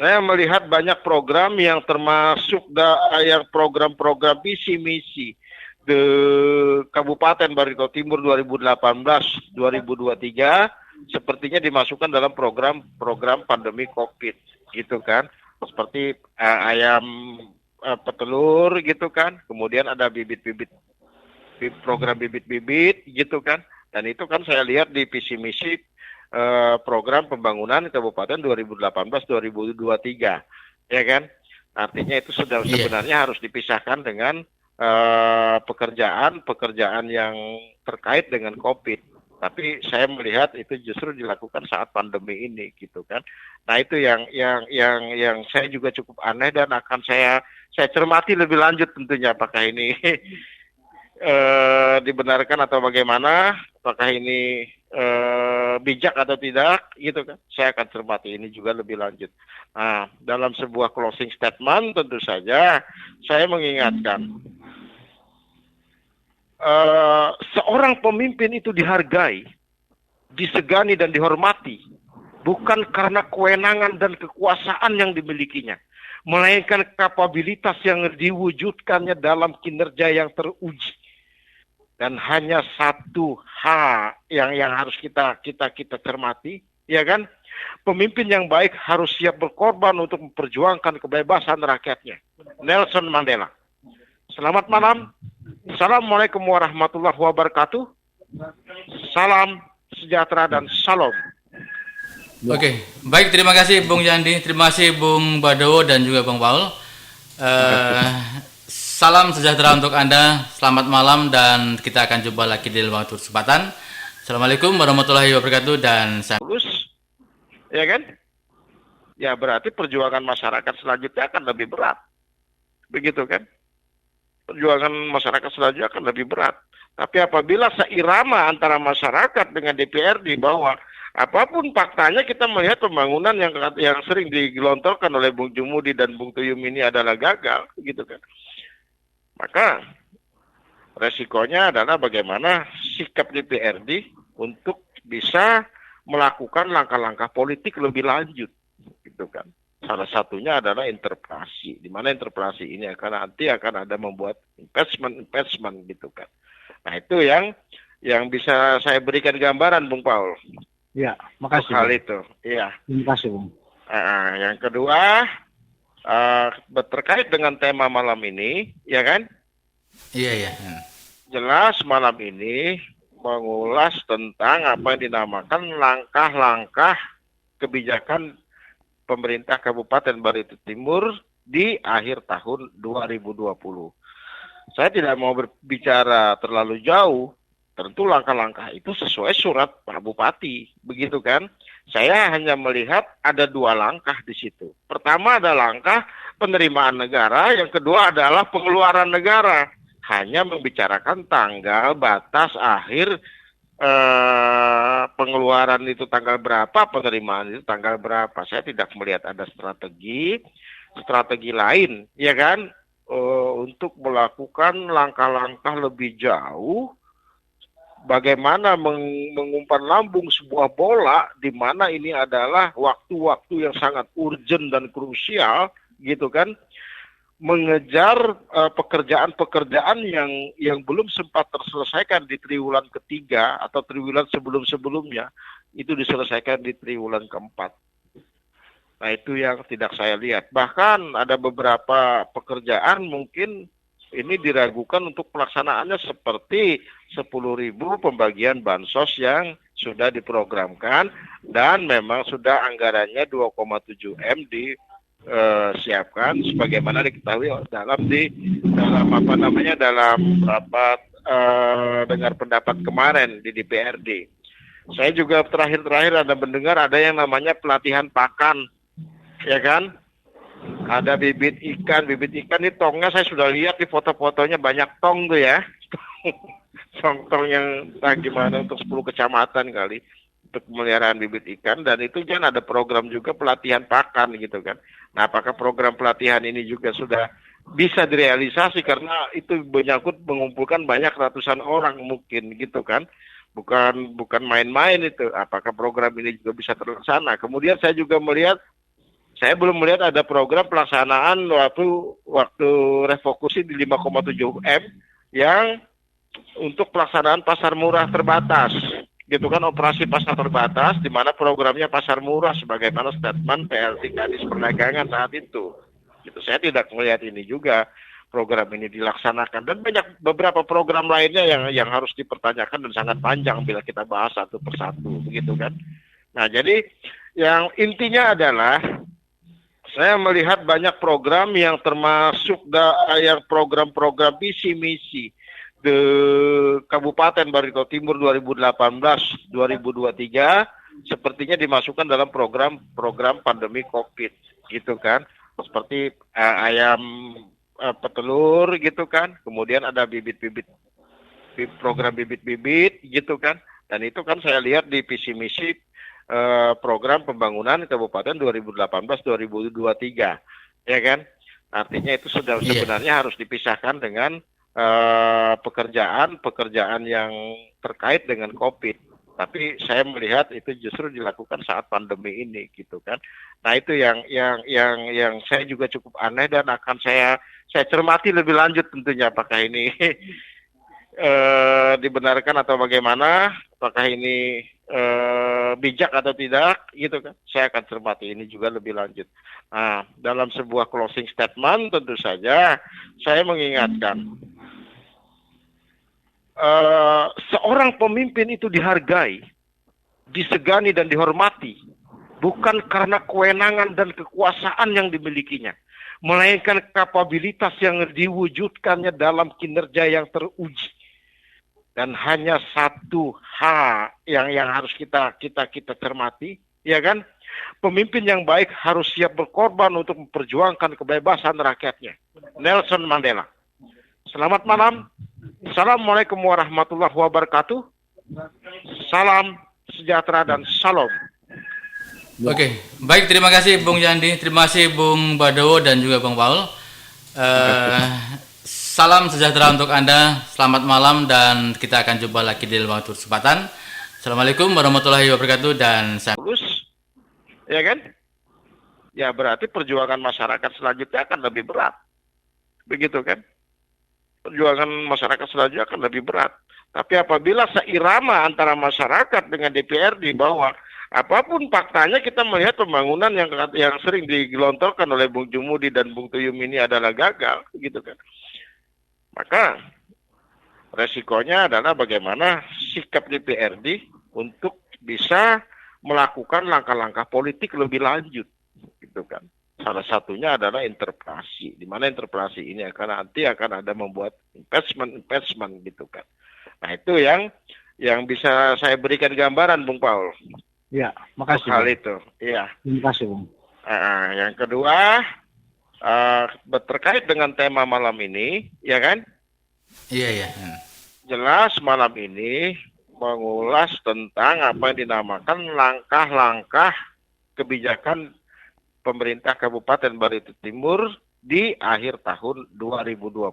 saya melihat banyak program yang termasuk yang program-program visi misi di Kabupaten Barito Timur 2018-2023 sepertinya dimasukkan dalam program pandemi COVID, gitu kan. Seperti ayam petelur, gitu kan. Kemudian ada program bibit-bibit, gitu kan. Dan itu kan saya lihat di visi misi program pembangunan Kabupaten 2018-2023, ya kan. Artinya itu sudah sebenarnya harus dipisahkan dengan pekerjaan yang terkait dengan COVID. Tapi saya melihat itu justru dilakukan saat pandemi ini, gitu kan. Nah, itu yang saya juga cukup aneh dan akan saya cermati lebih lanjut tentunya, apakah ini dibenarkan atau bagaimana, apakah ini bijak atau tidak, gitu kan. Saya akan cermati ini juga lebih lanjut. Nah, dalam sebuah closing statement tentu saja saya mengingatkan seorang pemimpin itu dihargai, disegani dan dihormati bukan karena kewenangan dan kekuasaan yang dimilikinya, melainkan kapabilitas yang diwujudkannya dalam kinerja yang teruji. Dan hanya satu hal yang harus kita cermati, ya kan? Pemimpin yang baik harus siap berkorban untuk memperjuangkan kebebasan rakyatnya. Nelson Mandela. Selamat malam. Assalamualaikum warahmatullahi wabarakatuh. Salam sejahtera dan salam. Oke, baik, terima kasih Bung Yandi, terima kasih Bung Badowo dan juga Bung Paul. Salam sejahtera untuk Anda, selamat malam, dan kita akan jumpa lagi di lain waktu kesempatan. Assalamualaikum warahmatullahi wabarakatuh dan ya kan? Ya berarti perjuangan masyarakat selanjutnya akan lebih berat, begitu kan? Perjuangan masyarakat selanjutnya akan lebih berat. Tapi apabila seirama antara masyarakat dengan DPRD bahwa apapun faktanya kita melihat pembangunan yang sering digelontorkan oleh Bung Jumudi dan Bung Tuyum ini adalah gagal, gitu kan. Maka resikonya adalah bagaimana sikap DPRD untuk bisa melakukan langkah-langkah politik lebih lanjut, gitu kan. Salah satunya adalah interpelasi, di mana interpelasi ini nanti akan ada membuat investment, gitu kan. Nah, itu yang bisa saya berikan gambaran, Bung Paul. Ya, makasih. Hal itu, iya. Terima kasih, Bung. Yang kedua, terkait dengan tema malam ini, ya kan? Iya. Jelas malam ini mengulas tentang apa yang dinamakan langkah-langkah kebijakan pemerintah Kabupaten Barito Timur di akhir tahun 2020. Saya tidak mau berbicara terlalu jauh, tentu langkah-langkah itu sesuai surat Pak Bupati, begitu kan? Saya hanya melihat ada dua langkah di situ. Pertama ada langkah penerimaan negara, yang kedua adalah pengeluaran negara. Hanya membicarakan tanggal batas akhir pengeluaran itu tanggal berapa, penerimaan itu tanggal berapa. Saya tidak melihat ada strategi lain, ya kan, untuk melakukan langkah-langkah lebih jauh. Bagaimana mengumpan lambung sebuah bola di mana ini adalah waktu-waktu yang sangat urgent dan krusial, gitu kan, mengejar pekerjaan-pekerjaan yang belum sempat terselesaikan di triwulan ketiga atau triwulan sebelum-sebelumnya, itu diselesaikan di triwulan keempat. Nah, itu yang tidak saya lihat. Bahkan ada beberapa pekerjaan mungkin ini diragukan untuk pelaksanaannya, seperti 10.000 pembagian bansos yang sudah diprogramkan dan memang sudah anggarannya 2,7 M disiapkan sebagaimana diketahui dalam rapat dengar pendapat kemarin di DPRD. Saya juga terakhir ada mendengar ada yang namanya pelatihan pakan, ya kan? Ada bibit ikan ini tongnya saya sudah lihat di foto-fotonya, banyak tong tuh ya. Tong yang gimana untuk 10 kecamatan kali untuk pemeliharaan bibit ikan, dan itu kan ada program juga pelatihan pakan, gitu kan. Nah, apakah program pelatihan ini juga sudah bisa direalisasi karena itu menyangkut mengumpulkan banyak ratusan orang mungkin gitu kan. Bukan main-main itu. Apakah program ini juga bisa terlaksana? Kemudian saya belum melihat ada program pelaksanaan waktu refokusi di 5,7 M yang untuk pelaksanaan pasar murah terbatas. Gitu kan, operasi pasar terbatas di mana programnya pasar murah sebagaimana statement PLT Kadis Perdagangan saat itu. Gitu. Saya tidak melihat ini juga program ini dilaksanakan dan beberapa program lainnya yang harus dipertanyakan dan sangat panjang bila kita bahas satu persatu begitu kan. Nah, jadi yang intinya adalah saya melihat banyak program yang termasuk yang program-program visi misi di Kabupaten Barito Timur 2018-2023 sepertinya dimasukkan dalam program pandemi COVID gitu kan, seperti ayam petelur gitu kan, kemudian ada program bibit-bibit gitu kan, dan itu kan saya lihat di visi misi program pembangunan Kabupaten 2018-2023 ya kan, artinya itu sudah sebenarnya harus dipisahkan dengan pekerjaan yang terkait dengan COVID. Tapi saya melihat itu justru dilakukan saat pandemi ini, gitu kan. Nah itu yang saya juga cukup aneh dan akan saya cermati lebih lanjut tentunya apakah ini dibenarkan atau bagaimana, apakah ini bijak atau tidak, gitu kan. Saya akan cermati ini juga lebih lanjut. Nah, dalam sebuah closing statement tentu saja saya mengingatkan. Seorang pemimpin itu dihargai, disegani dan dihormati bukan karena kewenangan dan kekuasaan yang dimilikinya, melainkan kapabilitas yang diwujudkannya dalam kinerja yang teruji. Dan hanya satu hal yang harus kita cermati, ya kan? Pemimpin yang baik harus siap berkorban untuk memperjuangkan kebebasan rakyatnya. Nelson Mandela. Selamat malam. Assalamualaikum warahmatullahi wabarakatuh. Salam sejahtera dan salam. Oke, baik, terima kasih Bung Yandi, terima kasih Bung Badowo dan juga Bung Paul. Salam sejahtera untuk Anda, selamat malam dan kita akan jumpa lagi di lain waktu kesempatan. Assalamualaikum warahmatullahi wabarakatuh dan ya kan? Ya berarti perjuangan masyarakat selanjutnya akan lebih berat. Begitu kan? Perjuangan masyarakat selanjutnya akan lebih berat. Tapi apabila seirama antara masyarakat dengan DPRD bahwa apapun faktanya kita melihat pembangunan yang sering digelontorkan oleh Bung Jumudi dan Bung Tuyum ini adalah gagal, gitu kan. Maka resikonya adalah bagaimana sikap DPRD untuk bisa melakukan langkah-langkah politik lebih lanjut, gitu kan. Salah satunya adalah interpelasi, di mana interpelasi ini nanti akan ada membuat investment gitu kan. Nah itu yang bisa saya berikan gambaran, Bung Paul. Ya, makasih. Hal itu, iya. Terima kasih, Bung. Yang kedua terkait dengan tema malam ini, ya kan? Iya. Jelas malam ini mengulas tentang apa yang dinamakan langkah-langkah kebijakan pemerintah Kabupaten Barito Timur di akhir tahun 2020.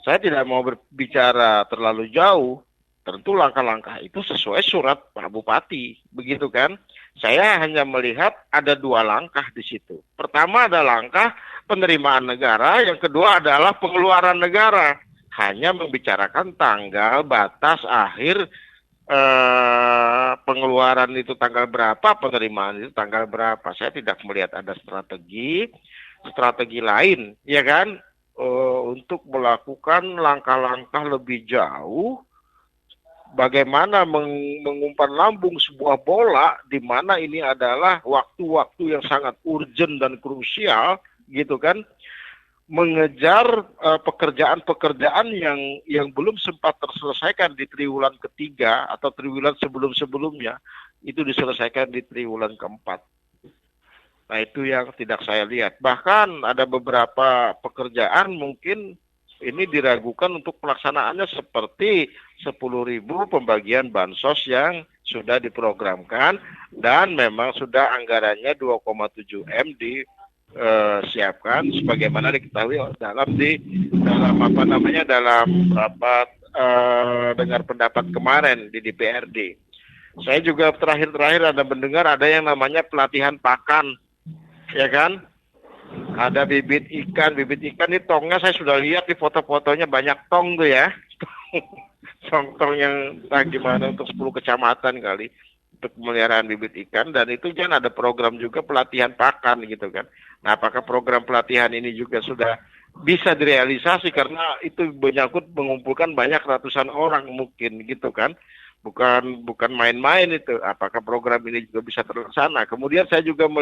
Saya tidak mau berbicara terlalu jauh, tentu langkah-langkah itu sesuai surat Pak Bupati, begitu kan? Saya hanya melihat ada dua langkah di situ. Pertama ada langkah penerimaan negara, yang kedua adalah pengeluaran negara. Hanya membicarakan tanggal batas akhir pengeluaran itu tanggal berapa, penerimaan itu tanggal berapa. Saya tidak melihat ada strategi lain, ya kan, untuk melakukan langkah-langkah lebih jauh. Bagaimana mengumpan lambung sebuah bola di mana ini adalah waktu-waktu yang sangat urgent dan krusial, gitu kan, mengejar pekerjaan-pekerjaan yang belum sempat terselesaikan di triwulan ketiga atau triwulan sebelum-sebelumnya, itu diselesaikan di triwulan keempat. Nah itu yang tidak saya lihat. Bahkan ada beberapa pekerjaan mungkin ini diragukan untuk pelaksanaannya, seperti 10.000 pembagian bansos yang sudah diprogramkan dan memang sudah anggarannya 2,7 M siapkan sebagaimana diketahui dalam rapat dengar pendapat kemarin di DPRD. Saya juga terakhir ada mendengar ada yang namanya pelatihan pakan, ya kan? Ada bibit ikan ini tongnya saya sudah lihat di foto-fotonya banyak tong tuh ya. Tong yang gimana untuk 10 kecamatan kali untuk pemeliharaan bibit ikan, dan itu kan ada program juga pelatihan pakan gitu kan. Nah, apakah program pelatihan ini juga sudah bisa direalisasi karena itu menyangkut mengumpulkan banyak ratusan orang mungkin gitu kan. Bukan main-main itu. Apakah program ini juga bisa terlaksana? Kemudian saya belum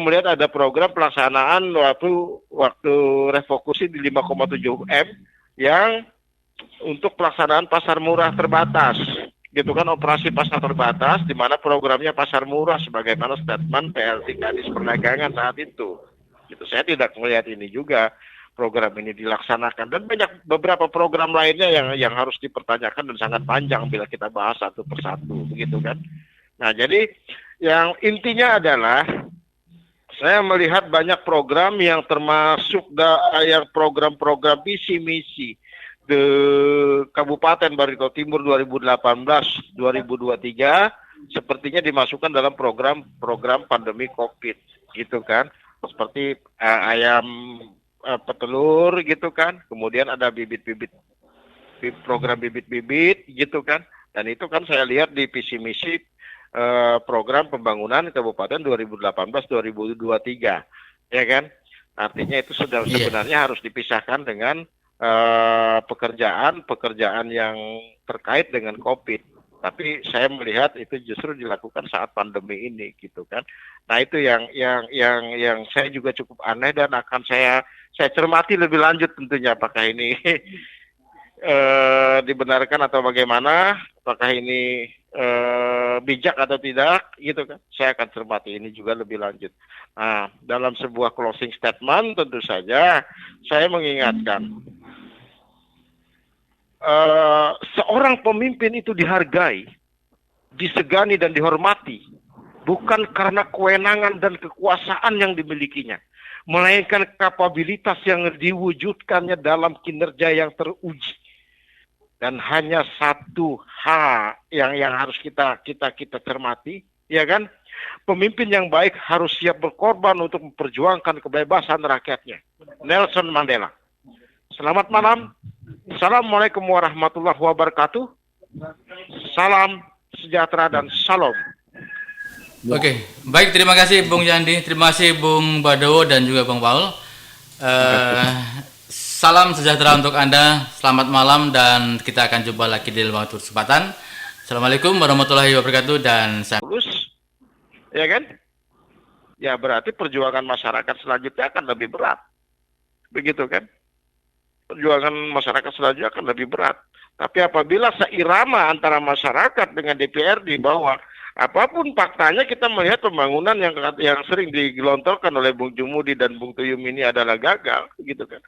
melihat ada program pelaksanaan waktu refokusi di 5,7 M yang untuk pelaksanaan pasar murah terbatas, gitu kan, operasi pasar terbatas, di mana programnya pasar murah sebagaimana statement PLT Kadis Perdagangan saat itu. Gitu. Saya tidak melihat ini juga program ini dilaksanakan, dan banyak beberapa program lainnya yang harus dipertanyakan dan sangat panjang bila kita bahas satu persatu, begitu kan. Nah, jadi yang intinya adalah saya melihat banyak program yang termasuk yang program-program visi misi di Kabupaten Barito Timur 2018-2023 sepertinya dimasukkan dalam program pandemi COVID gitu kan, seperti ayam petelur gitu kan, kemudian ada program bibit-bibit gitu kan, dan itu kan saya lihat di visi misi program pembangunan Kabupaten 2018-2023 ya kan, artinya itu sudah sebenarnya harus dipisahkan dengan pekerjaan yang terkait dengan COVID. Tapi saya melihat itu justru dilakukan saat pandemi ini, gitu kan. Nah, itu yang saya juga cukup aneh dan akan saya cermati lebih lanjut tentunya, apakah ini dibenarkan atau bagaimana, apakah ini bijak atau tidak, gitu kan. Saya akan cermati ini juga lebih lanjut. Nah, dalam sebuah closing statement tentu saja saya mengingatkan seorang pemimpin itu dihargai, disegani dan dihormati bukan karena kewenangan dan kekuasaan yang dimilikinya, melainkan kapabilitas yang diwujudkannya dalam kinerja yang teruji. Dan hanya satu hal yang harus kita cermati, ya kan? Pemimpin yang baik harus siap berkorban untuk memperjuangkan kebebasan rakyatnya. Nelson Mandela. Selamat malam. Assalamualaikum warahmatullahi wabarakatuh. Salam sejahtera dan salam. Oke, baik, terima kasih Bung Yandi, terima kasih Bung Badowo dan juga Bung Paul. Salam sejahtera untuk Anda, selamat malam, dan kita akan jumpa lagi di lain waktu kesempatan. Assalamualaikum warahmatullahi wabarakatuh, dan ya kan? Ya berarti perjuangan masyarakat selanjutnya akan lebih berat, begitu kan? Perjuangan masyarakat selanjutnya akan lebih berat. Tapi apabila seirama antara masyarakat dengan DPRD bahwa apapun faktanya kita melihat pembangunan yang sering digelontorkan oleh Bung Jumudi dan Bung Tuyum ini adalah gagal, gitu kan.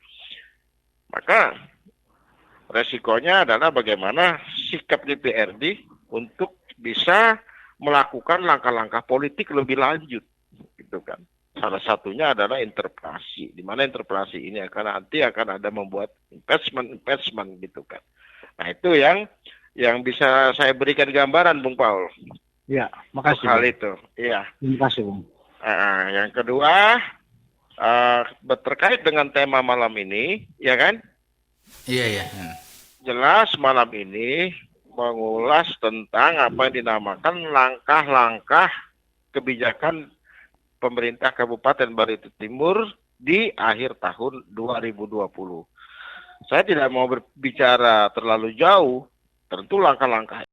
Maka resikonya adalah bagaimana sikap DPRD untuk bisa melakukan langkah-langkah politik lebih lanjut, gitu kan. Salah satunya adalah interpelasi, di mana interpelasi ini nanti akan ada membuat investment gitu kan. Nah, itu yang bisa saya berikan gambaran, Bung Paul. Ya, makasih. Hal itu, iya. Terima kasih, Bung. Yang kedua, terkait dengan tema malam ini, ya kan? Iya. Jelas malam ini mengulas tentang apa yang dinamakan langkah-langkah kebijakan pemerintah Kabupaten Barito Timur di akhir tahun 2020. Saya tidak mau berbicara terlalu jauh, tentu langkah-langkah